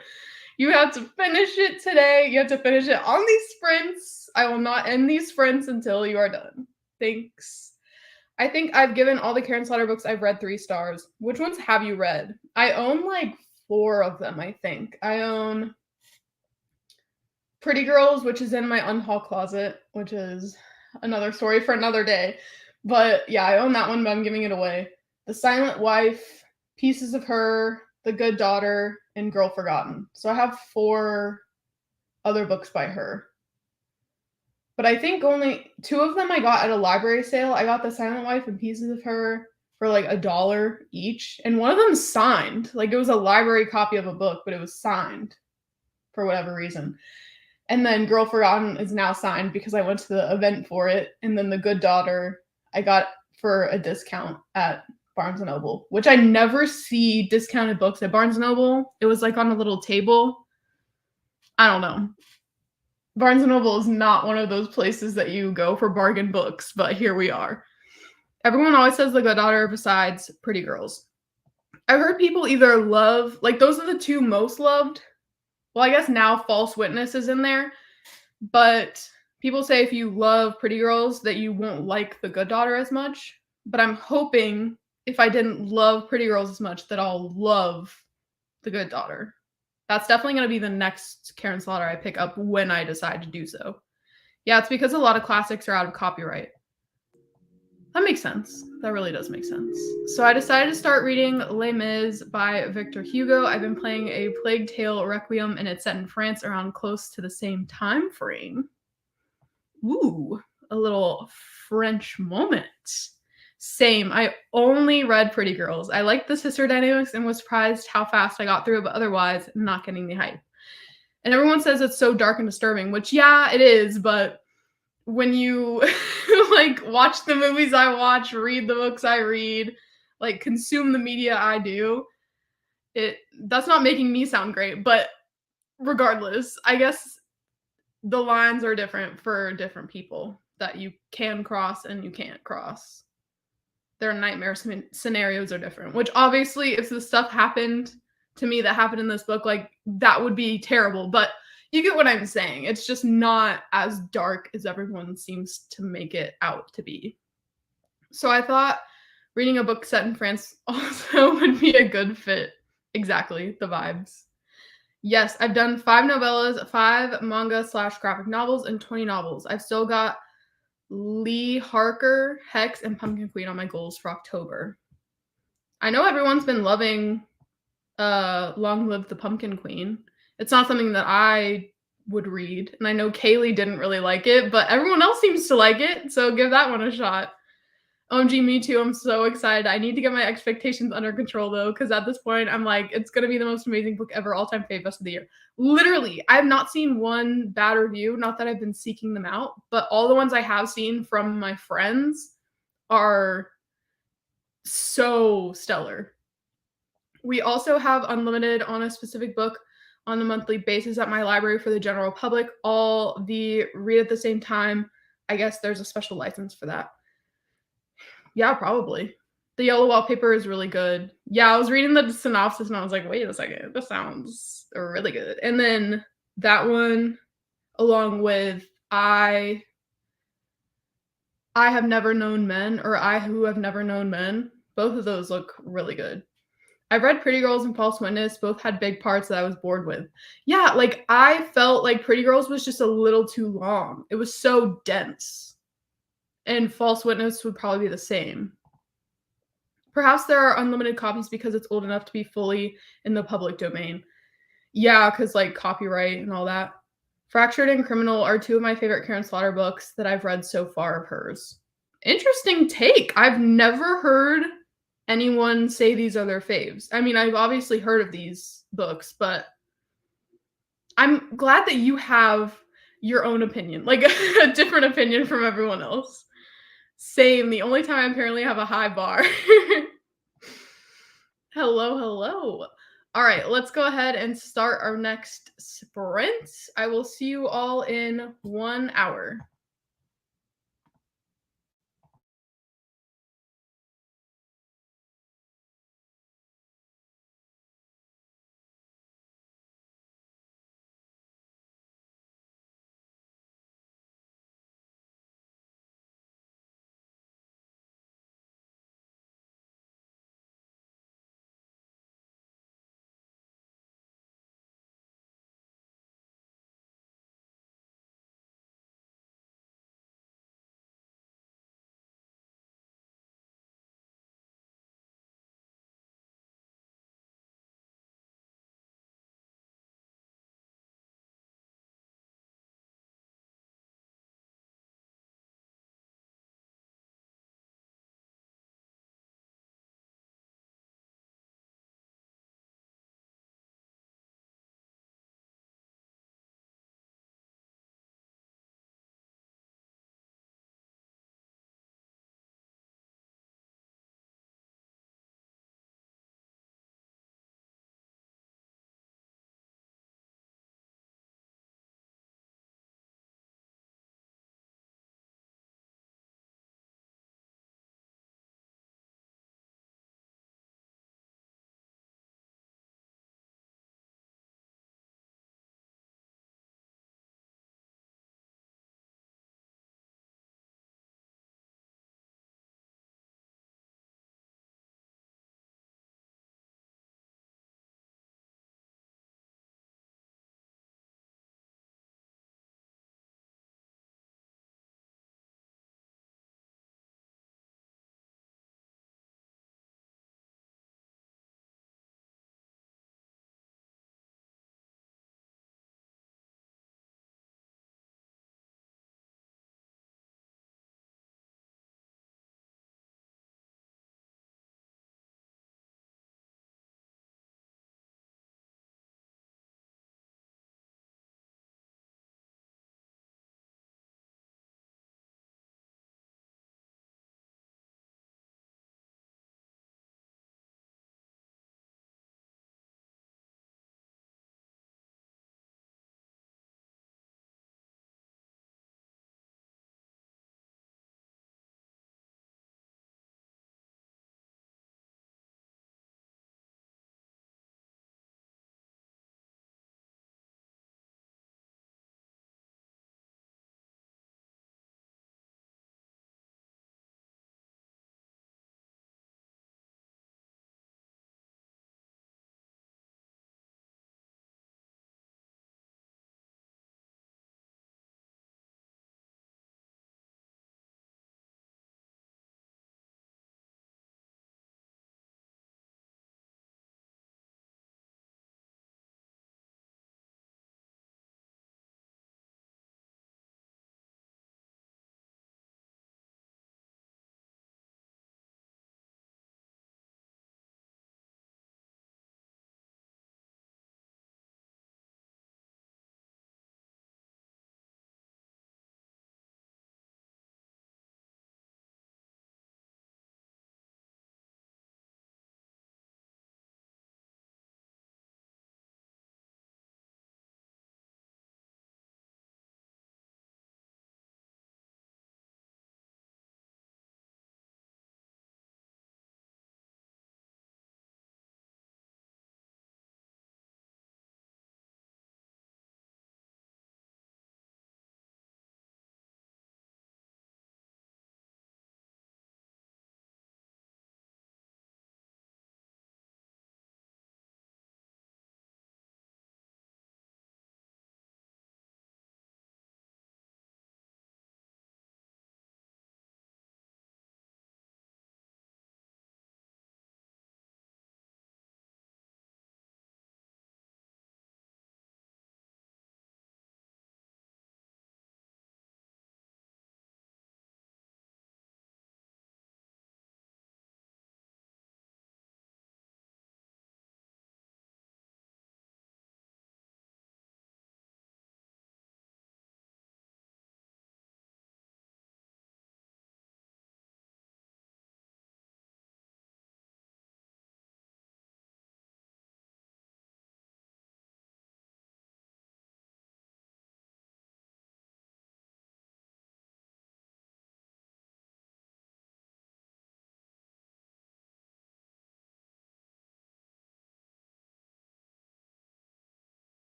A: You have to finish it today. You have to finish it on these sprints. I will not end these sprints until you are done. Thanks. I think I've given all the Karen Slaughter books I've read 3 stars. Which ones have you read? I own like 4 of them, I think. I own Pretty Girls, which is in my unhaul closet, which is another story for another day. But yeah, I own that one, but I'm giving it away. The Silent Wife, Pieces of Her, The Good Daughter, and Girl Forgotten. So I have 4 other books by her. But I think only 2 of them I got at a library sale. I got The Silent Wife and Pieces of Her for like $1 each. And one of them signed. Like it was a library copy of a book, but it was signed for whatever reason. And then Girl Forgotten is now signed because I went to the event for it. And then The Good Daughter I got for a discount at Barnes & Noble, which I never see discounted books at Barnes & Noble. It was like on a little table. I don't know. Barnes & Noble is not one of those places that you go for bargain books, but here we are. Everyone always says The Good Daughter besides Pretty Girls. I've heard people either love, like those are the 2 most loved. Well, I guess now False Witness is in there, but people say if you love Pretty Girls that you won't like The Good Daughter as much. But I'm hoping if I didn't love Pretty Girls as much that I'll love The Good Daughter. That's definitely going to be the next Karen Slaughter I pick up when I decide to do so. Yeah, it's because a lot of classics are out of copyright. That makes sense. That really does make sense. So I decided to start reading Les Mis by Victor Hugo. I've been playing A Plague Tale Requiem, and it's set in France around close to the same time frame. Ooh, a little French moment. Same. I only read Pretty Girls. I liked the sister dynamics and was surprised how fast I got through it, but otherwise, not getting the hype. And everyone says it's so dark and disturbing, which, yeah, it is, but when you like watch the movies I watch, read the books I read, like consume the media I do, that's not making me sound great, but regardless, I guess the lines are different for different people that you can cross and you can't cross. Their nightmare scenarios are different, which obviously if the stuff happened to me that happened in this book, like that would be terrible, but you get what I'm saying. It's just not as dark as everyone seems to make it out to be. So I thought reading a book set in France also would be a good fit. Exactly, the vibes. Yes, I've done 5 novellas, 5 manga/graphic novels, and 20 novels. I've still got Lee Harker, Hex, and Pumpkin Queen on my goals for October. I know everyone's been loving Long Live the Pumpkin Queen. It's not something that I would read, and I know Kaylee didn't really like it, but everyone else seems to like it, so give that one a shot. OMG, me too. I'm so excited. I need to get my expectations under control though, because at this point, I'm like, it's gonna be the most amazing book ever, all-time fave, best of the year. Literally, I have not seen one bad review. Not that I've been seeking them out, but all the ones I have seen from my friends are so stellar. We also have unlimited on a specific book on a monthly basis at my library for the general public. All the read at the same time. I guess there's a special license for that. Yeah, probably. The yellow wallpaper is really good. Yeah, I was reading the synopsis and I was like, wait a second, this sounds really good. And then that one, along with I Have Never Known Men, or I Who Have Never Known Men, both of those look really good. I've read Pretty Girls and False Witness. Both had big parts that I was bored with. Yeah, like I felt like Pretty Girls was just a little too long. It was so dense. And False Witness would probably be the same. Perhaps there are unlimited copies because it's old enough to be fully in the public domain. Yeah, because like copyright and all that. Fractured and Criminal are 2 of my favorite Karen Slaughter books that I've read so far of hers. Interesting take. I've never heard anyone say these are their faves. I mean, I've obviously heard of these books, but I'm glad that you have your own opinion, like a different opinion from everyone else. Same. The only time I apparently have a high bar. Hello, hello. All right, let's go ahead and start our next sprint. I will see you all in 1 hour.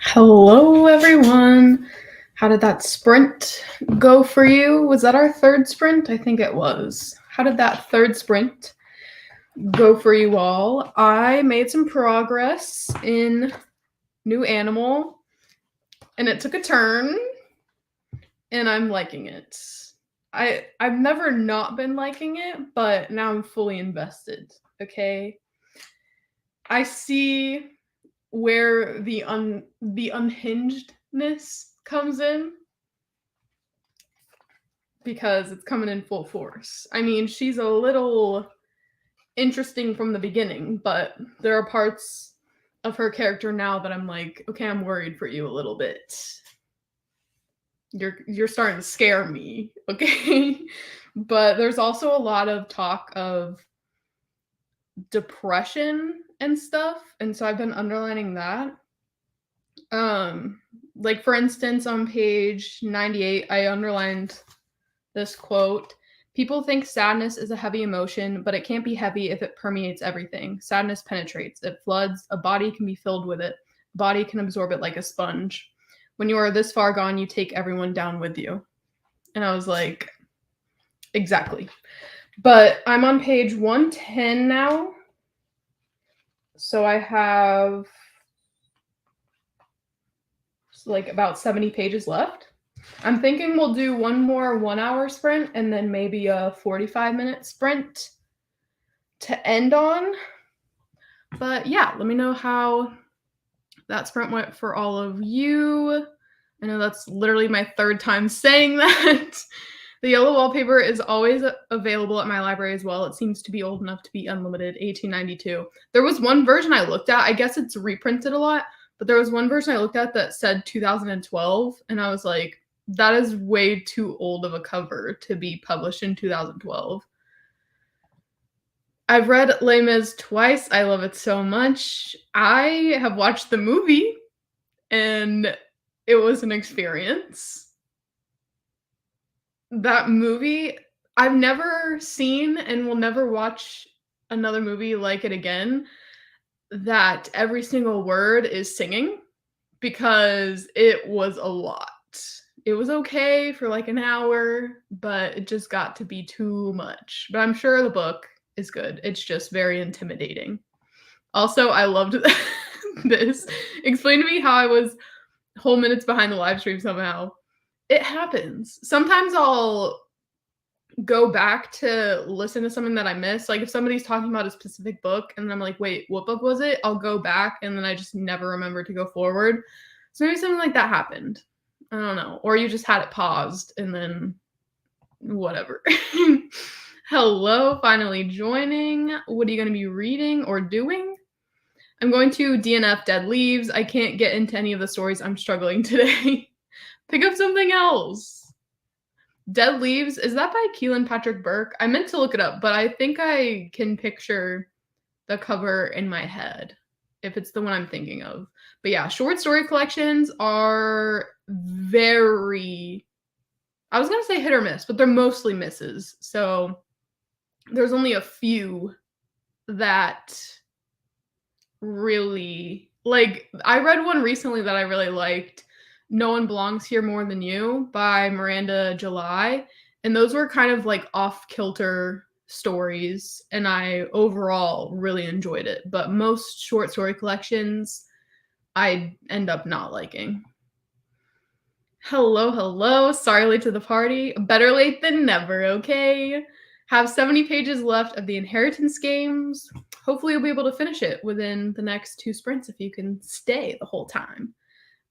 A: Hello, everyone. How did that sprint go for you? Was that our third sprint? I think it was. How did that third sprint go for you all? I made some progress in New Animal, and it took a turn, and I'm liking it. I've never not been liking it, but now I'm fully invested, okay? I see where the unhingedness comes in because it's coming in full force. I mean, she's a little interesting from the beginning, but there are parts of her character now that I'm like, okay, I'm worried for you a little bit. You're starting to scare me, okay? But there's also a lot of talk of depression and stuff, and so I've been underlining that. Like for instance, on page 98, I underlined this quote. People think sadness is a heavy emotion, but it can't be heavy if it permeates everything. Sadness penetrates, it floods, a body can be filled with it, a body can absorb it like a sponge. When you are this far gone, you take everyone down with you. And I was like, exactly. But I'm on page 110 now. So I have like about 70 pages left. I'm thinking we'll do one more 1 hour sprint and then maybe a 45-minute sprint to end on. But yeah, let me know how that sprint went for all of you. I know that's literally my third time saying that. The yellow wallpaper is always available at my library as well. It seems to be old enough to be unlimited, 1892. There was one version I looked at, I guess it's reprinted a lot, but there was one version I looked at that said 2012, and I was like, that is way too old of a cover to be published in 2012. I've read Les Mis twice. I love it so much. I have watched the movie, and it was an experience. That movie, I've never seen and will never watch another movie like it again that every single word is singing, because it was a lot. It was okay for like an hour, but it just got to be too much. But I'm sure the book is good. It's just very intimidating. Also, I loved this. Explain to me how I was whole minutes behind the live stream somehow. It happens. Sometimes I'll go back to listen to something that I missed. Like if somebody's talking about a specific book and I'm like, wait, what book was it? I'll go back and then I just never remember to go forward. So maybe something like that happened. I don't know. Or you just had it paused and then whatever. Hello, finally joining. What are you going to be reading or doing? I'm going to DNF Dead Leaves. I can't get into any of the stories. I'm struggling today. Pick up something else. Dead Leaves, is that by Keelan Patrick Burke? I meant to look it up, but I think I can picture the cover in my head if it's the one I'm thinking of. But yeah, short story collections are very, I was going to say hit or miss, but they're mostly misses. So there's only a few that really, like, I read one recently that I really liked, No One Belongs Here More Than You by Miranda July. And those were kind of like off-kilter stories, and I overall really enjoyed it. But most short story collections, I end up not liking. Hello, hello. Sorry late to the party. Better late than never, okay? Have 70 pages left of the Inheritance games. Hopefully you'll be able to finish it within the next 2 sprints if you can stay the whole time.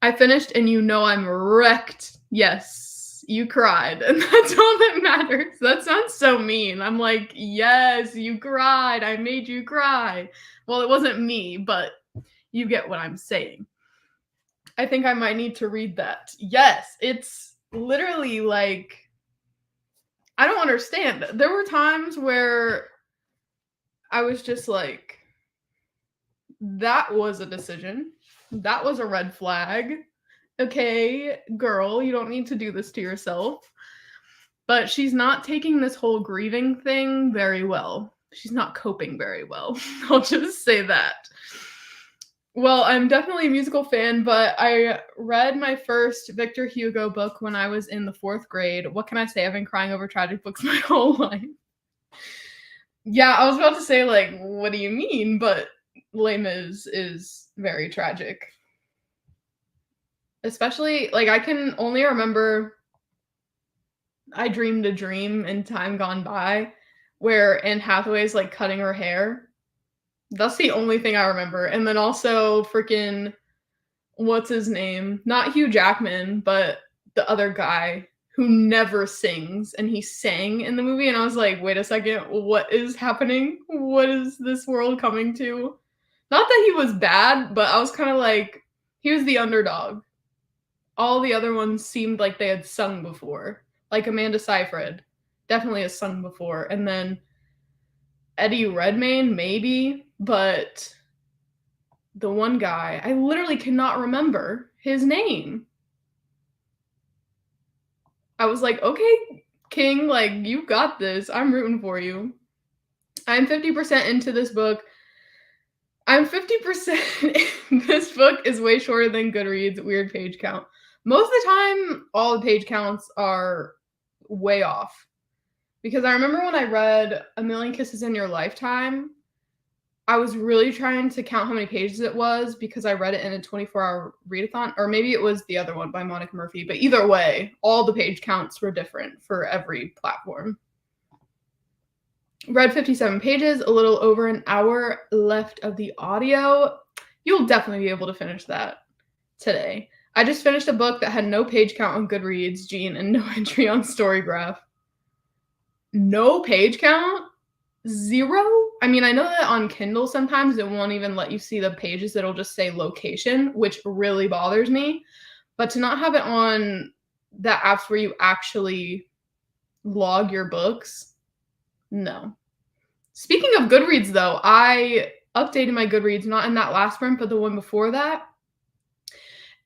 A: I finished and you know I'm wrecked. Yes, you cried, and that's all that matters. That sounds so mean. I'm like, yes, you cried. I made you cry. Well, it wasn't me, but you get what I'm saying. I think I might need to read that. Yes, it's literally like, I don't understand. There were times where I was just like, that was a decision. That was a red flag. Okay, girl, you don't need to do this to yourself. But she's not taking this whole grieving thing very well. She's not coping very well. I'll just say that. Well, I'm definitely a musical fan, but I read my first Victor Hugo book when I was in the 4th grade. What can I say? I've been crying over tragic books my whole life. Yeah, I was about to say, like, what do you mean? But Les Mis is very tragic. Especially, like, I can only remember I Dreamed a Dream in Time Gone By, where Anne Hathaway's, like, cutting her hair. That's the only thing I remember. And then also freaking, what's his name? Not Hugh Jackman, but the other guy who never sings, and he sang in the movie, and I was like, wait a second, what is happening? What is this world coming to? Not that he was bad, but I was kind of like, he was the underdog. All the other ones seemed like they had sung before. Like Amanda Seyfried definitely has sung before. And then Eddie Redmayne, maybe, but the one guy, I literally cannot remember his name. I was like, okay, King, like, you got this. I'm rooting for you. I'm 50% into this book. I'm 50% this book is way shorter than Goodreads' weird page count. Most of the time, all the page counts are way off. Because I remember when I read A Million Kisses in Your Lifetime, I was really trying to count how many pages it was because I read it in a 24-hour readathon, or maybe it was the other one by Monica Murphy. But either way, all the page counts were different for every platform. Read 57 pages, a little over an hour left of the audio. You'll definitely be able to finish that today. I just finished a book that had no page count on Goodreads, Jean, and no entry on Storygraph. No page count? 0? I mean, I know that on Kindle sometimes it won't even let you see the pages. It'll just say location, which really bothers me. But to not have it on the apps where you actually log your books, no. Speaking of Goodreads, though, I updated my Goodreads, not in that last sprint, but the one before that.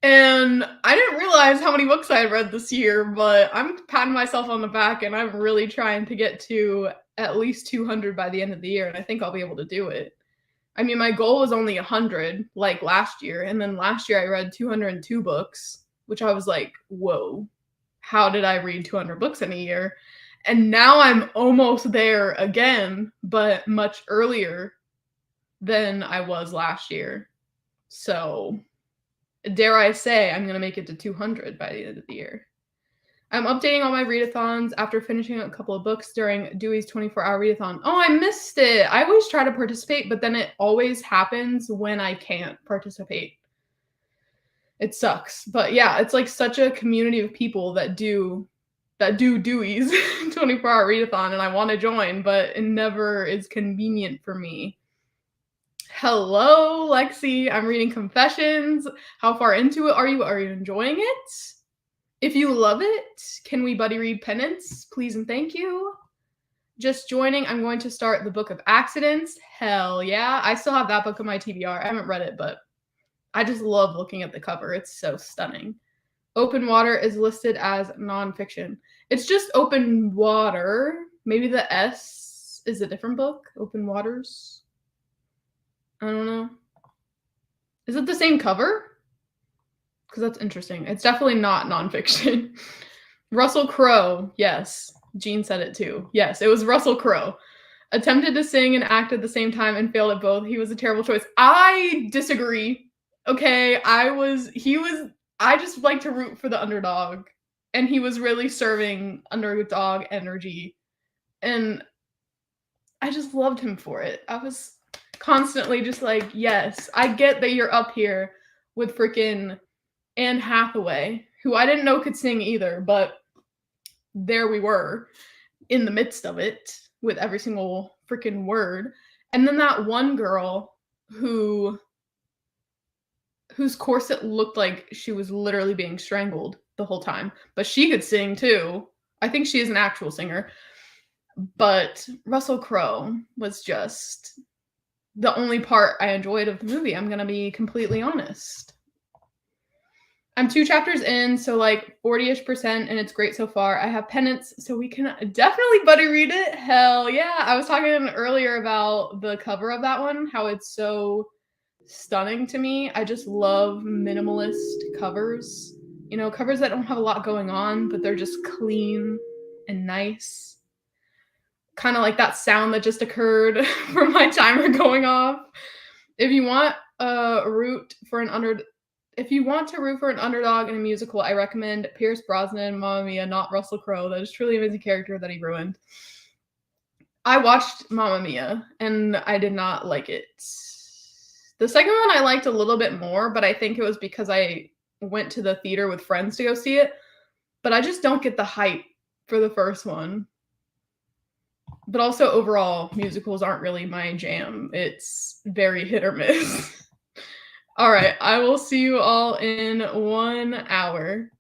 A: And I didn't realize how many books I had read this year, but I'm patting myself on the back, and I'm really trying to get to at least 200 by the end of the year, and I think I'll be able to do it. I mean, my goal was only 100, like last year, and then last year I read 202 books, which I was like, whoa, how did I read 200 books in a year? And now I'm almost there again, but much earlier than I was last year. So, dare I say, I'm going to make it to 200 by the end of the year. I'm updating all my readathons after finishing a couple of books during Dewey's 24-hour readathon. Oh, I missed it. I always try to participate, but then it always happens when I can't participate. It sucks. But yeah, it's like such a community of people that do Dewey's 24-hour readathon, and I want to join, but it never is convenient for me. Hello, Lexi. I'm reading Confessions. How far into it are you? Are you enjoying it? If you love it, can we buddy read Penance? Please and thank you. Just joining. I'm going to start the Book of Accidents. Hell yeah. I still have that book on my TBR. I haven't read it, but I just love looking at the cover. It's so stunning. Open Water is listed as nonfiction. It's just Open Water. Maybe the S is a different book. Open Waters. I don't know. Is it the same cover? Because that's interesting. It's definitely not nonfiction. Russell Crowe. Yes. Jean said it too. Yes, it was Russell Crowe. Attempted to sing and act at the same time and failed at both. He was a terrible choice. I disagree. Okay, I just like to root for the underdog. And he was really serving underdog energy. And I just loved him for it. I was constantly just like, yes, I get that you're up here with freaking Anne Hathaway, who I didn't know could sing either, but there we were in the midst of it with every single freaking word. And then that one girl whose corset looked like she was literally being strangled the whole time, but she could sing too. I think she is an actual singer. But Russell Crowe was just the only part I enjoyed of the movie. I'm going to be completely honest. I'm 2 chapters in, so, like, 40-ish%, and it's great so far. I have Penance, so we can definitely buddy read it. Hell yeah. I was talking earlier about the cover of that one, how it's so stunning to me. I just love minimalist covers. You know, covers that don't have a lot going on, but they're just clean and nice. Kinda like that sound that just occurred from my timer going off. If you want a root for an under if you want to root for an underdog in a musical, I recommend Pierce Brosnan, Mamma Mia, not Russell Crowe. That is truly an amazing character that he ruined. I watched Mamma Mia, and I did not like it. The second one I liked a little bit more, but I think it was because I went to the theater with friends to go see it, but I just don't get the hype for the first one. But also overall, musicals aren't really my jam. It's very hit or miss. All right, I will see you all in 1 hour.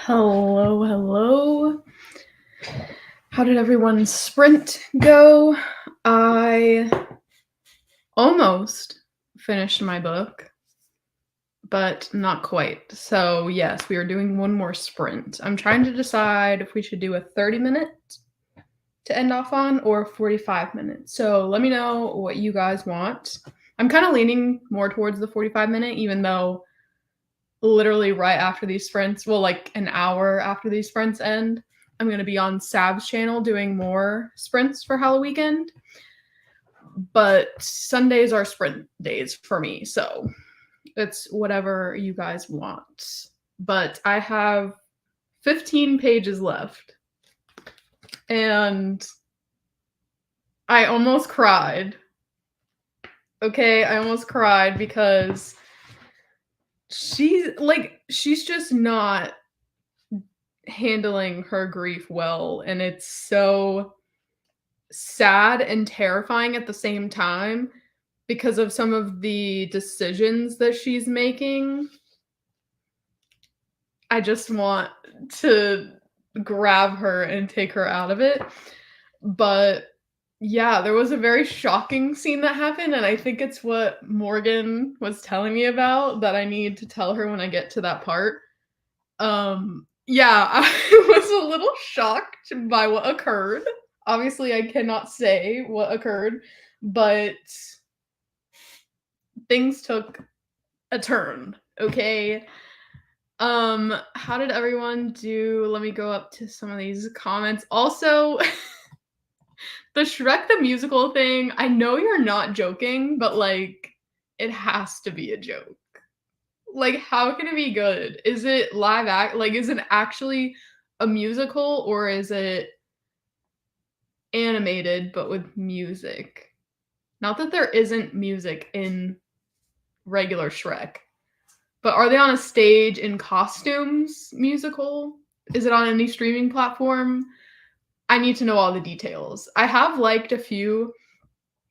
A: Hello. How did everyone's sprint go? I almost finished my book, but not quite. So yes, we are doing one more sprint. I'm trying to decide if we should do a 30-minute to end off on or 45 minutes. So let me know what you guys want. I'm kind of leaning more towards the 45-minute, even though literally right after these sprints, well, like an hour after these sprints end, I'm going to be on Sab's channel doing more sprints for HALLOWEEKEND. But Sundays are sprint days for me, so it's whatever you guys want. But I have 15 pages left, and I almost cried. Okay, I almost cried because she's just not handling her grief well, and it's so sad and terrifying at the same time because of some of the decisions that she's making. I just want to grab her and take her out of it. But yeah, there was a very shocking scene that happened, and I think it's what Morgan was telling me about that I need to tell her when I get to that part. Yeah, I was a little shocked by what occurred. Obviously, I cannot say what occurred, but things took a turn, okay? How did everyone do? Let me go up to some of these comments. Also, the Shrek the Musical thing, I know you're not joking, but, like, it has to be a joke. Like, how can it be good? Is it live act? Like, is it actually a musical, or is it animated but with music? Not that there isn't music in regular Shrek, but are they on a stage in costumes musical? Is it on any streaming platform? I need to know all the details. I have liked a few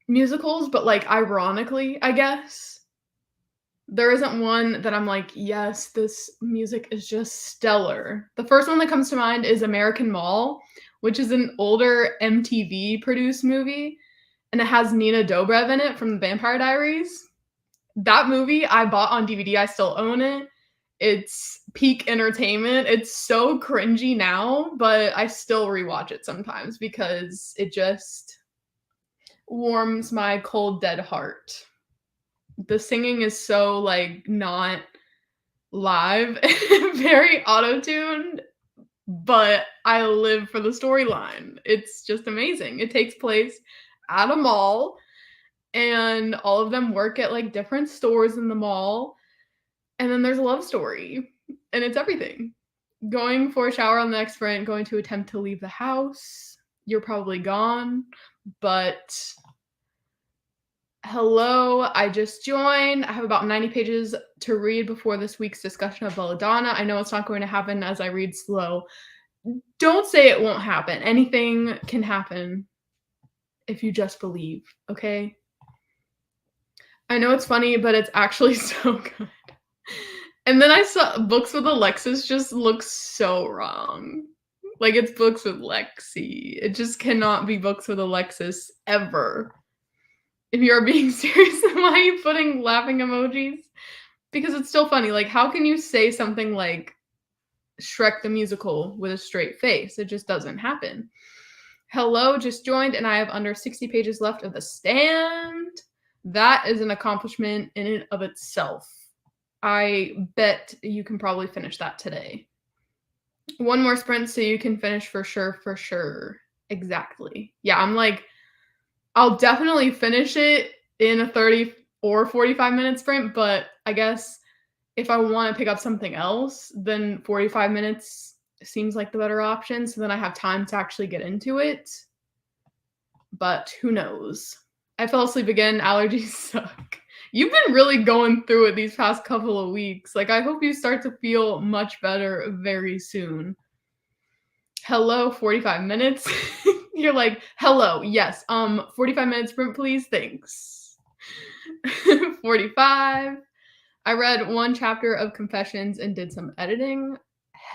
A: musicals, but, like, ironically, I guess, there isn't one that I'm like, yes, this music is just stellar. The first one that comes to mind is American Mall, which is an older MTV produced movie, and it has Nina Dobrev in it from The Vampire Diaries. That movie I bought on DVD. I still own it. It's peak entertainment. It's so cringy now, but I still rewatch it sometimes because it just warms my cold, dead heart. The singing is so, like, not live, very auto-tuned, but I live for the storyline. It's just amazing. It takes place at a mall, and all of them work at, like, different stores in the mall, and then there's a love story, and it's everything. Going for a shower on the next sprint, going to attempt to leave the house, you're probably gone, but hello, I just joined. I have about 90 pages to read before this week's discussion of Belladonna. I know it's not going to happen as I read slow. Don't say it won't happen. Anything can happen if you just believe, okay? I know it's funny, but it's actually so good. And then I saw Books with Alexis just looks so wrong. Like, it's Books with Lexi. It just cannot be Books with Alexis ever. If you're being serious, then why are you putting laughing emojis? Because it's still funny. Like, how can you say something like Shrek the Musical with a straight face? It just doesn't happen. Hello, just joined, and I have under 60 pages left of The Stand. That is an accomplishment in and of itself. I bet you can probably finish that today. One more sprint so you can finish for sure. Exactly. Yeah, I'm like, I'll definitely finish it in a 30 or 45-minute sprint, but I guess if I want to pick up something else, then 45 minutes seems like the better option, so then I have time to actually get into it. But who knows? I fell asleep again. Allergies suck. You've been really going through it these past couple of weeks. Like, I hope you start to feel much better very soon. Hello, 45 minutes. You're like, hello, yes, 45-minute sprint, please, thanks. 45. I read one chapter of Confessions and did some editing.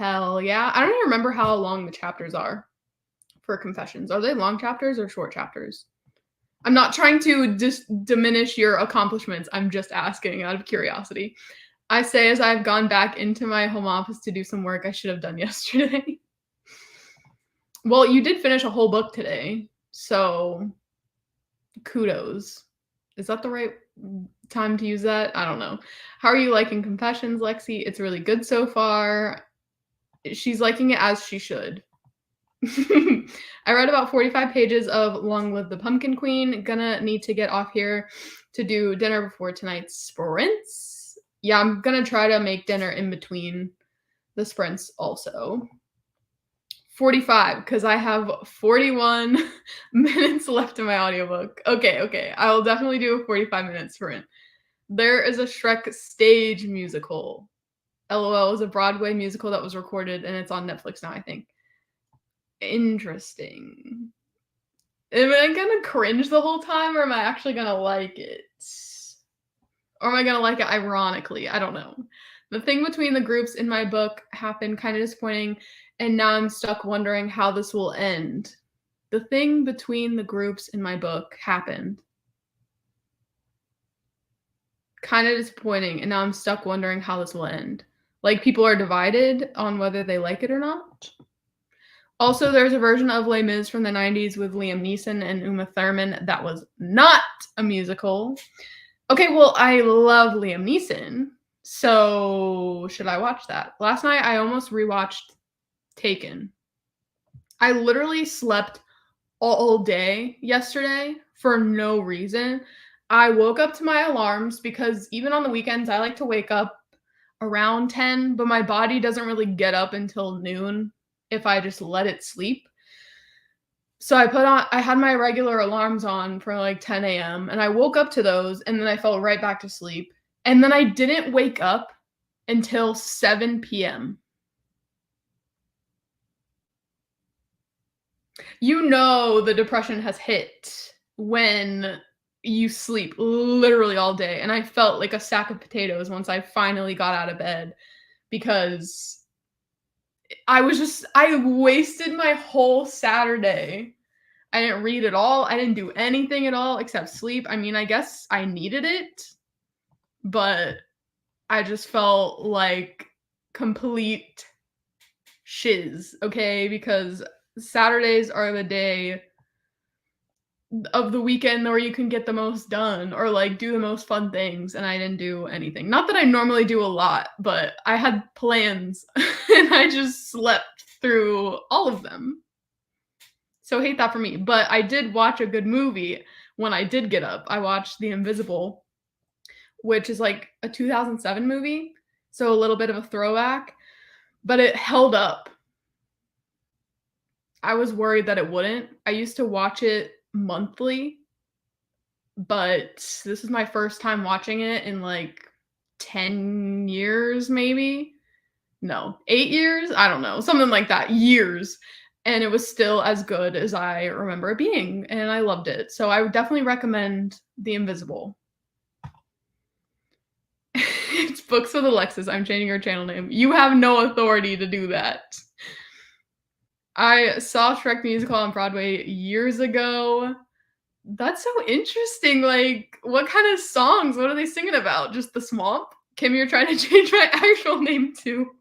A: Hell yeah. I don't even remember how long the chapters are for Confessions. Are they long chapters or short chapters? I'm not trying to diminish your accomplishments. I'm just asking out of curiosity. I say as I've gone back into my home office to do some work I should have done yesterday. Well, you did finish a whole book today, so kudos. Is that the right time to use that? I don't know. How are you liking Confessions, Lexi? It's really good so far. She's liking it as she should. I read about 45 pages of Long Live the Pumpkin Queen. Gonna need to get off here to do dinner before tonight's sprints. Yeah, I'm gonna try to make dinner in between the sprints also. 45, because I have 41 minutes left in my audiobook. Okay. I will definitely do a 45-minute sprint. There is a Shrek stage musical. LOL is a Broadway musical that was recorded, and it's on Netflix now, I think. Interesting. Am I gonna cringe the whole time, or am I actually gonna like it? Or am I gonna like it ironically? I don't know. The thing between the groups in my book happened kind of disappointing, and now I'm stuck wondering how this will end. The thing between the groups in my book happened. Kind of disappointing, and now I'm stuck wondering how this will end. Like, people are divided on whether they like it or not. Also, there's a version of Les Mis from the 90s with Liam Neeson and Uma Thurman that was not a musical. Okay, well, I love Liam Neeson, so should I watch that? Last night, I almost rewatched Taken. I literally slept all day yesterday for no reason. I woke up to my alarms because even on the weekends, I like to wake up around 10, but my body doesn't really get up until noon if I just let it sleep. So I had my regular alarms on for like 10 a.m. and I woke up to those, and then I fell right back to sleep. And then I didn't wake up until 7 p.m. You know the depression has hit when you sleep literally all day. And I felt like a sack of potatoes once I finally got out of bed, because I wasted my whole Saturday. I didn't read at all. I didn't do anything at all except sleep. I mean, I guess I needed it, but I just felt like complete shiz, okay? Because Saturdays are the day of the weekend where you can get the most done or like do the most fun things, and I didn't do anything. Not that I normally do a lot, but I had plans and I just slept through all of them. So hate that for me. But I did watch a good movie when I did get up. I watched The Invisible, which is like a 2007 movie, so a little bit of a throwback, but it held up. I was worried that it wouldn't. I used to watch it monthly, but this is my first time watching it in like 10 years, maybe. No, 8 years? I don't know, something like that. Years. And it was still as good as I remember it being, and I loved it. So I would definitely recommend The Invisible. It's Books with Alexis. I'm changing her channel name. You have no authority to do that. I saw Shrek musical on Broadway years ago. That's so interesting. Like, what kind of songs? What are they singing about? Just the swamp? Kim, you're trying to change my actual name too.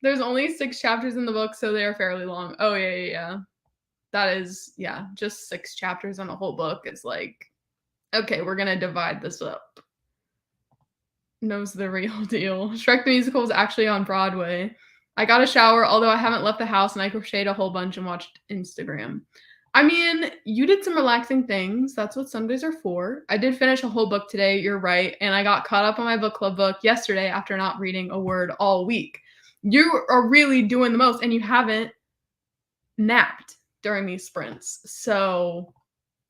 A: There's only 6 chapters in the book, so they are fairly long. Oh, yeah. That is, yeah, just 6 chapters on a whole book. It's like, okay, we're gonna divide this up. Knows the real deal. Shrek the Musical is actually on Broadway. I got a shower, although I haven't left the house, and I crocheted a whole bunch and watched Instagram. I mean, you did some relaxing things. That's what Sundays are for. I did finish a whole book today, you're right, and I got caught up on my book club book yesterday after not reading a word all week. You are really doing the most, and you haven't napped during these sprints. So,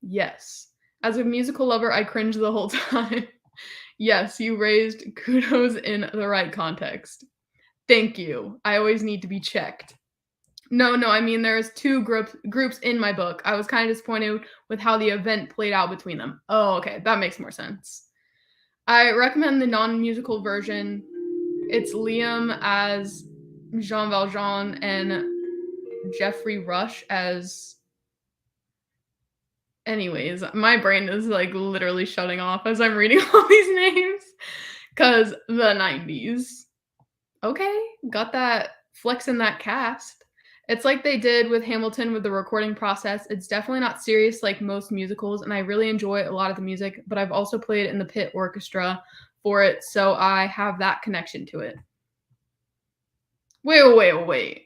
A: yes. As a musical lover, I cringed the whole time. Yes, you raised kudos in the right context. Thank you. I always need to be checked. No, I mean, there's 2 groups in my book. I was kind of disappointed with how the event played out between them. Oh, okay, that makes more sense. I recommend the non-musical version. It's Liam as Jean Valjean and Jeffrey Rush as. Anyways, my brain is like literally shutting off as I'm reading all these names because the 90s. Okay, got that flex in that cast. It's like they did with Hamilton with the recording process. It's definitely not serious like most musicals, and I really enjoy a lot of the music, but I've also played in the pit orchestra for it, so I have that connection to it. Wait.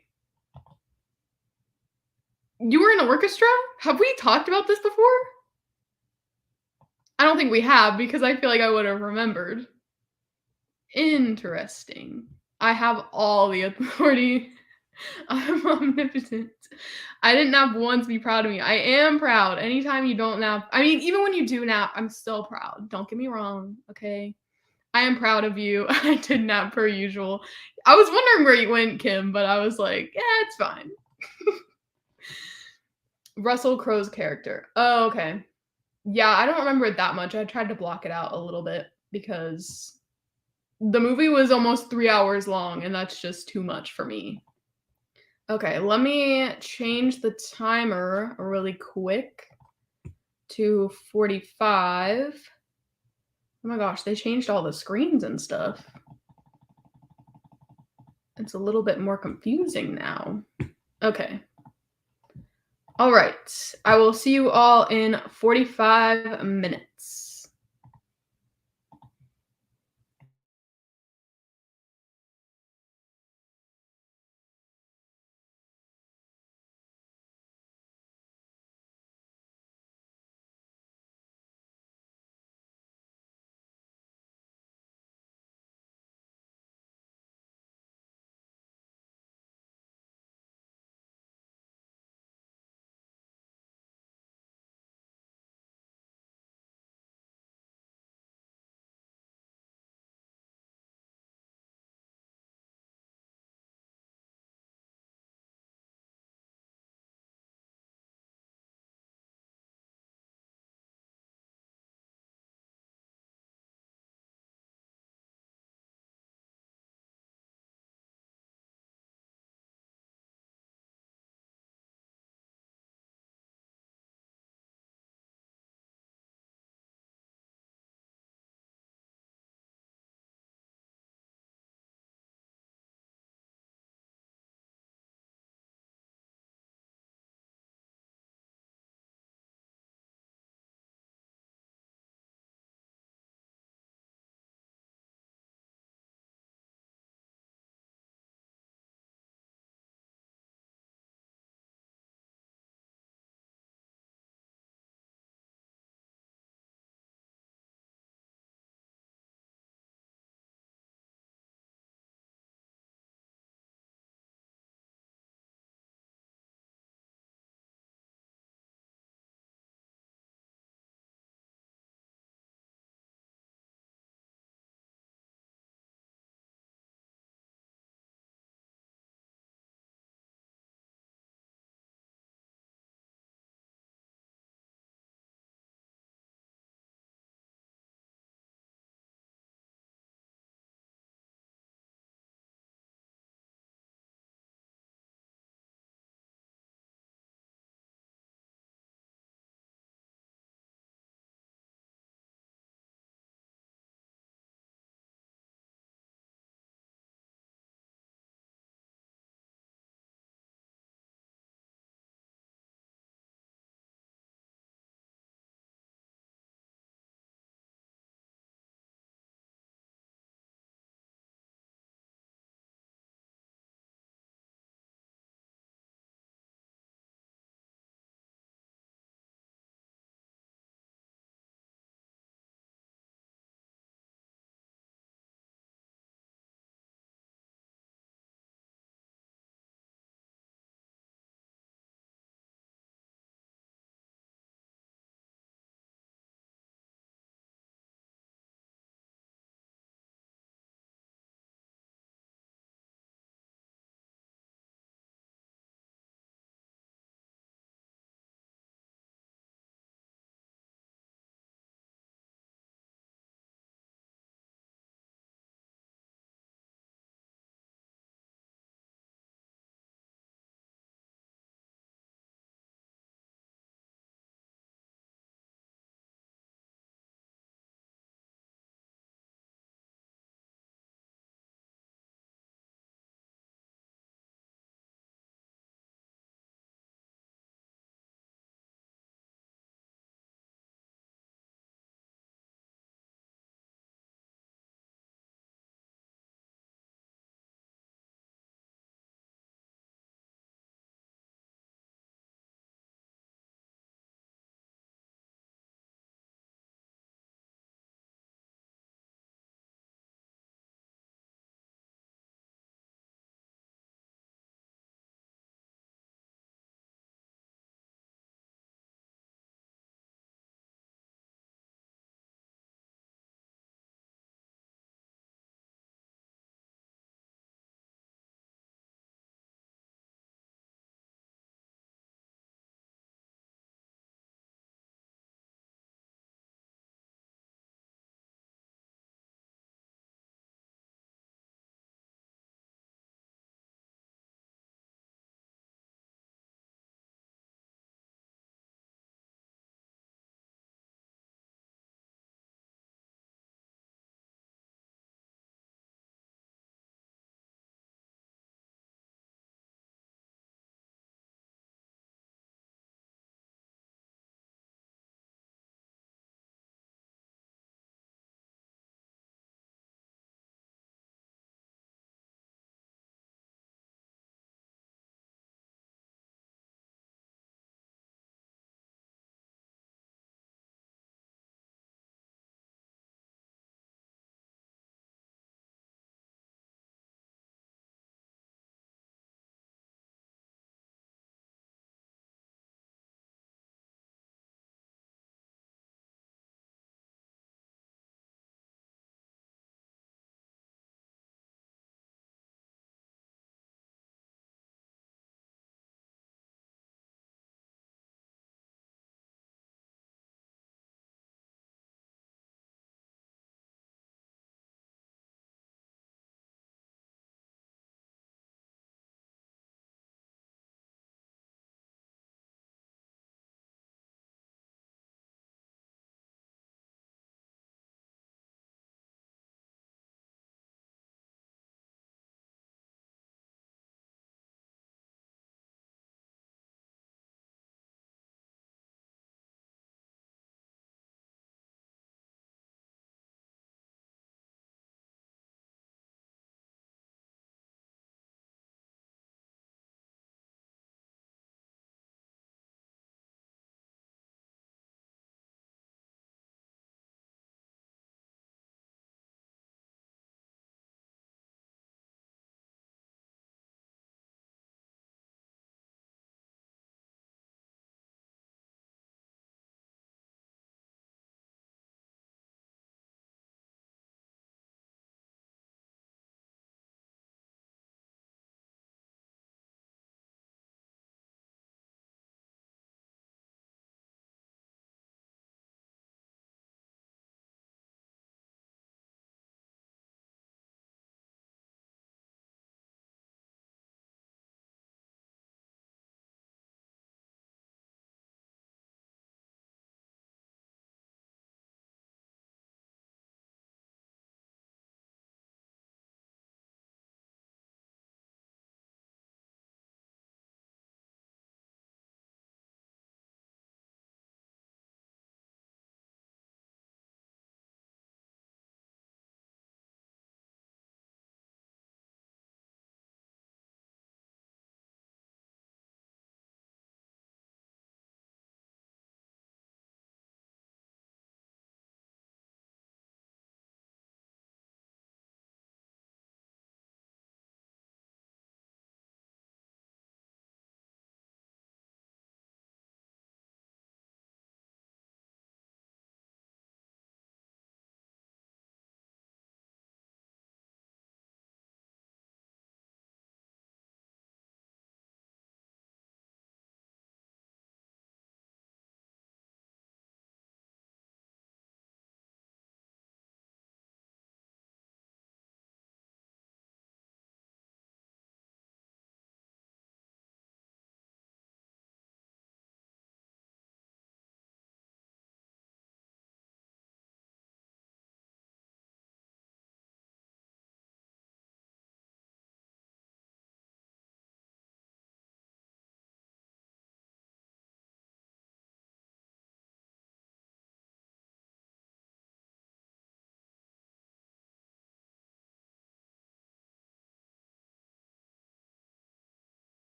A: You were in an orchestra? Have we talked about this before? I don't think we have because I feel like I would have remembered. Interesting. I have all the authority. I'm omnipotent. I didn't nap once, be proud of me. I am proud. Anytime you don't nap, I mean, even when you do nap, I'm still proud. Don't get me wrong, okay? I am proud of you. I did nap per usual. I was wondering where you went, Kim, but I was like, yeah, it's fine. Russell Crowe's character. Oh, okay. Yeah, I don't remember it that much. I tried to block it out a little bit because the movie was almost 3 hours long, and that's just too much for me. Okay, let me change the timer really quick to 45. Oh my gosh, they changed all the screens and stuff. It's a little bit more confusing now. Okay. All right. I will see you all in 45 minutes.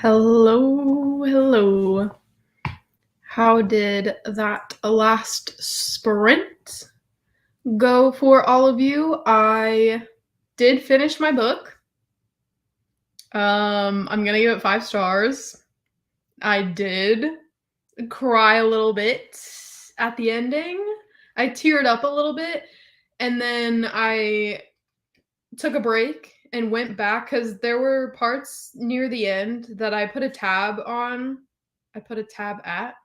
A: Hello, hello. How did that last sprint go for all of you? I did finish my book. I'm gonna give it 5 stars. I did cry a little bit at the ending. I teared up a little bit, and then I took a break and went back because there were parts near the end that I put a tab on. I put a tab at.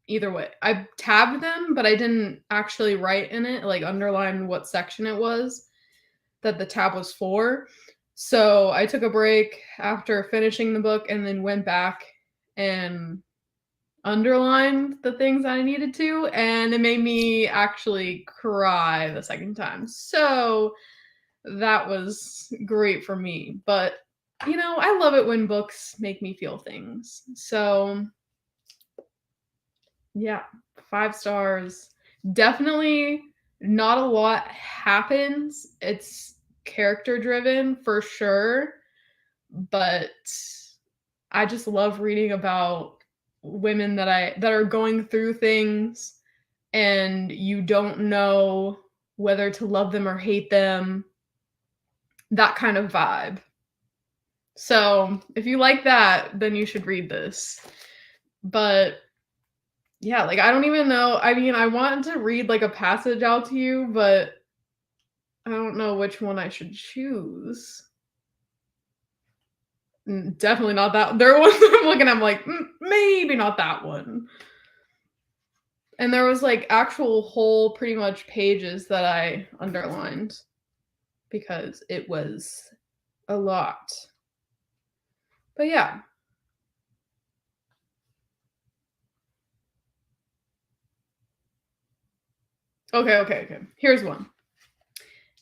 A: Either way, I tabbed them, but I didn't actually write in it, like underline what section it was that the tab was for. So I took a break after finishing the book and then went back and underlined the things I needed to, and it made me actually cry the second time. So that was great for me. But, you know, I love it when books make me feel things. So, yeah, 5 stars. Definitely not a lot happens. It's character driven for sure, but I just love reading about women that are going through things and you don't know whether to love them or hate them. That kind of vibe. So, if you like that, then you should read this. But yeah, like I don't even know. I mean, I want to read like a passage out to you, but I don't know which one I should choose. Definitely not that. There was I'm looking, I'm like, maybe not that one. And there was like actual whole pretty much pages that I underlined because it was a lot. But yeah. Okay. Here's one.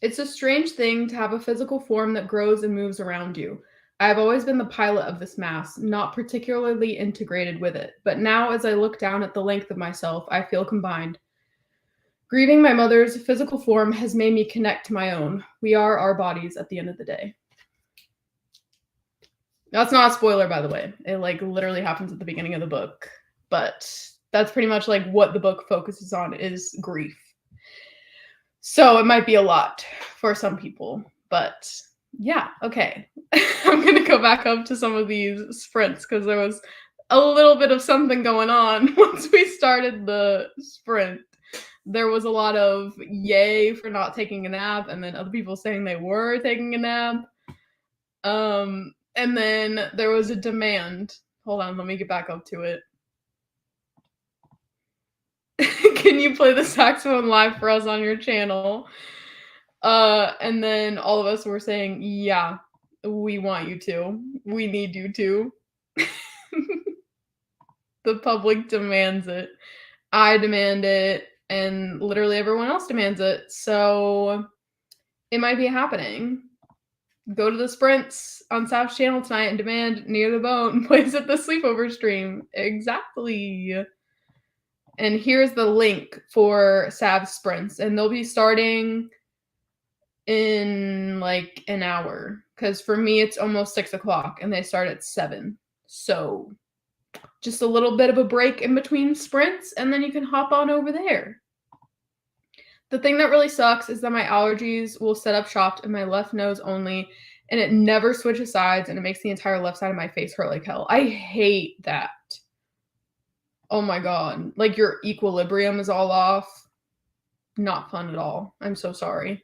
A: It's a strange thing to have a physical form that grows and moves around you. I have always been the pilot of this mass, not particularly integrated with it, but now as I look down at the length of myself, I feel combined. Grieving my mother's physical form has made me connect to my own. We are our bodies at the end of the day. That's not a spoiler, by the way. It like literally happens at the beginning of the book, but that's pretty much like what the book focuses on is grief. So it might be a lot for some people, but yeah, okay. I'm gonna go back up to some of these sprints because there was a little bit of something going on once we started the sprint. There was a lot of yay for not taking a nap, and then other people saying they were taking a nap. And then there was a demand. Hold on, let me get back up to it. Can you play the saxophone live for us on your channel? And then all of us were saying, yeah, we want you to. We need you to. The public demands it. I demand it, and literally everyone else demands it. So it might be happening. Go to the sprints on Sav's channel tonight and demand Near the Bone plays at the sleepover stream. Exactly. And here's the link for Sav's sprints, and they'll be starting in like an hour because for me it's almost 6 o'clock and they start at 7. So just a little bit of a break in between sprints and then you can hop on over there. The thing that really sucks is that my allergies will set up shop in my left nose only, and it never switches sides, and it makes the entire left side of my face hurt like hell. I hate that. Oh my god. Like your equilibrium is all off. Not fun at all. I'm so sorry.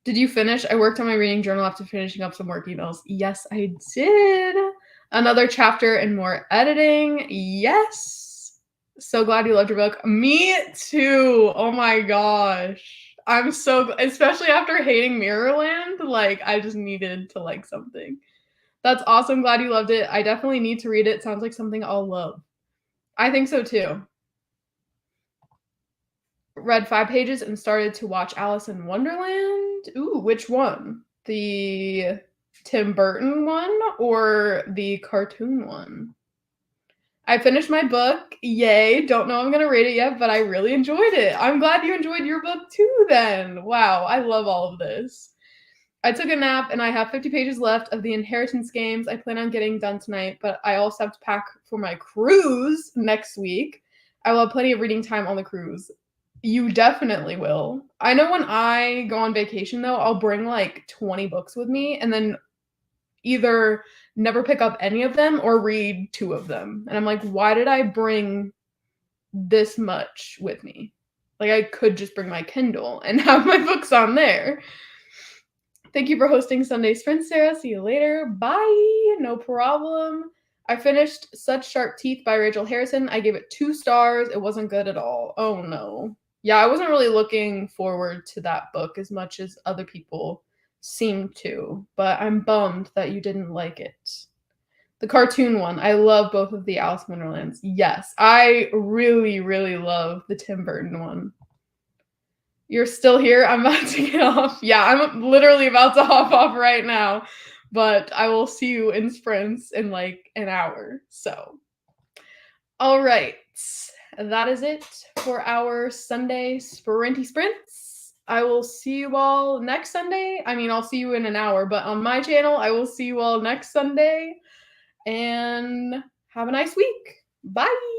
A: Did you finish? I worked on my reading journal after finishing up some work emails. Yes, I did. Another chapter and more editing. Yes. So glad you loved your book. Me too. Oh my gosh. I'm so, especially after hating Mirrorland, like I just needed to like something. That's awesome. Glad you loved it. I definitely need to read it. Sounds like something I'll love. I think so too. Read 5 pages and started to watch Alice in Wonderland. Ooh, which one? The Tim Burton one or the cartoon one? I finished my book. Yay. Don't know I'm going to rate it yet, but I really enjoyed it. I'm glad you enjoyed your book too then. Wow, I love all of this. I took a nap and I have 50 pages left of the inheritance games I plan on getting done tonight, but I also have to pack for my cruise next week. I will have plenty of reading time on the cruise. You definitely will. I know when I go on vacation, though, I'll bring like 20 books with me and then either never pick up any of them or read 2 of them. And I'm like, why did I bring this much with me? Like, I could just bring my Kindle and have my books on there. Thank you for hosting Sunday Sprint, Sarah. See you later. Bye. No problem. I finished Such Sharp Teeth by Rachel Harrison. I gave it 2 stars. It wasn't good at all. Oh no. Yeah, I wasn't really looking forward to that book as much as other people seemed to, but I'm bummed that you didn't like it. The cartoon one. I love both of the Alice in Wonderlands. Yes, I really, really love the Tim Burton one. You're still here? I'm about to get off. Yeah, I'm literally about to hop off right now, but I will see you in sprints in like an hour. So, all right. That is it for our Sunday sprinty sprints. I will see you all next Sunday. I mean, I'll see you in an hour, but on my channel, I will see you all next Sunday. And have a nice week. Bye.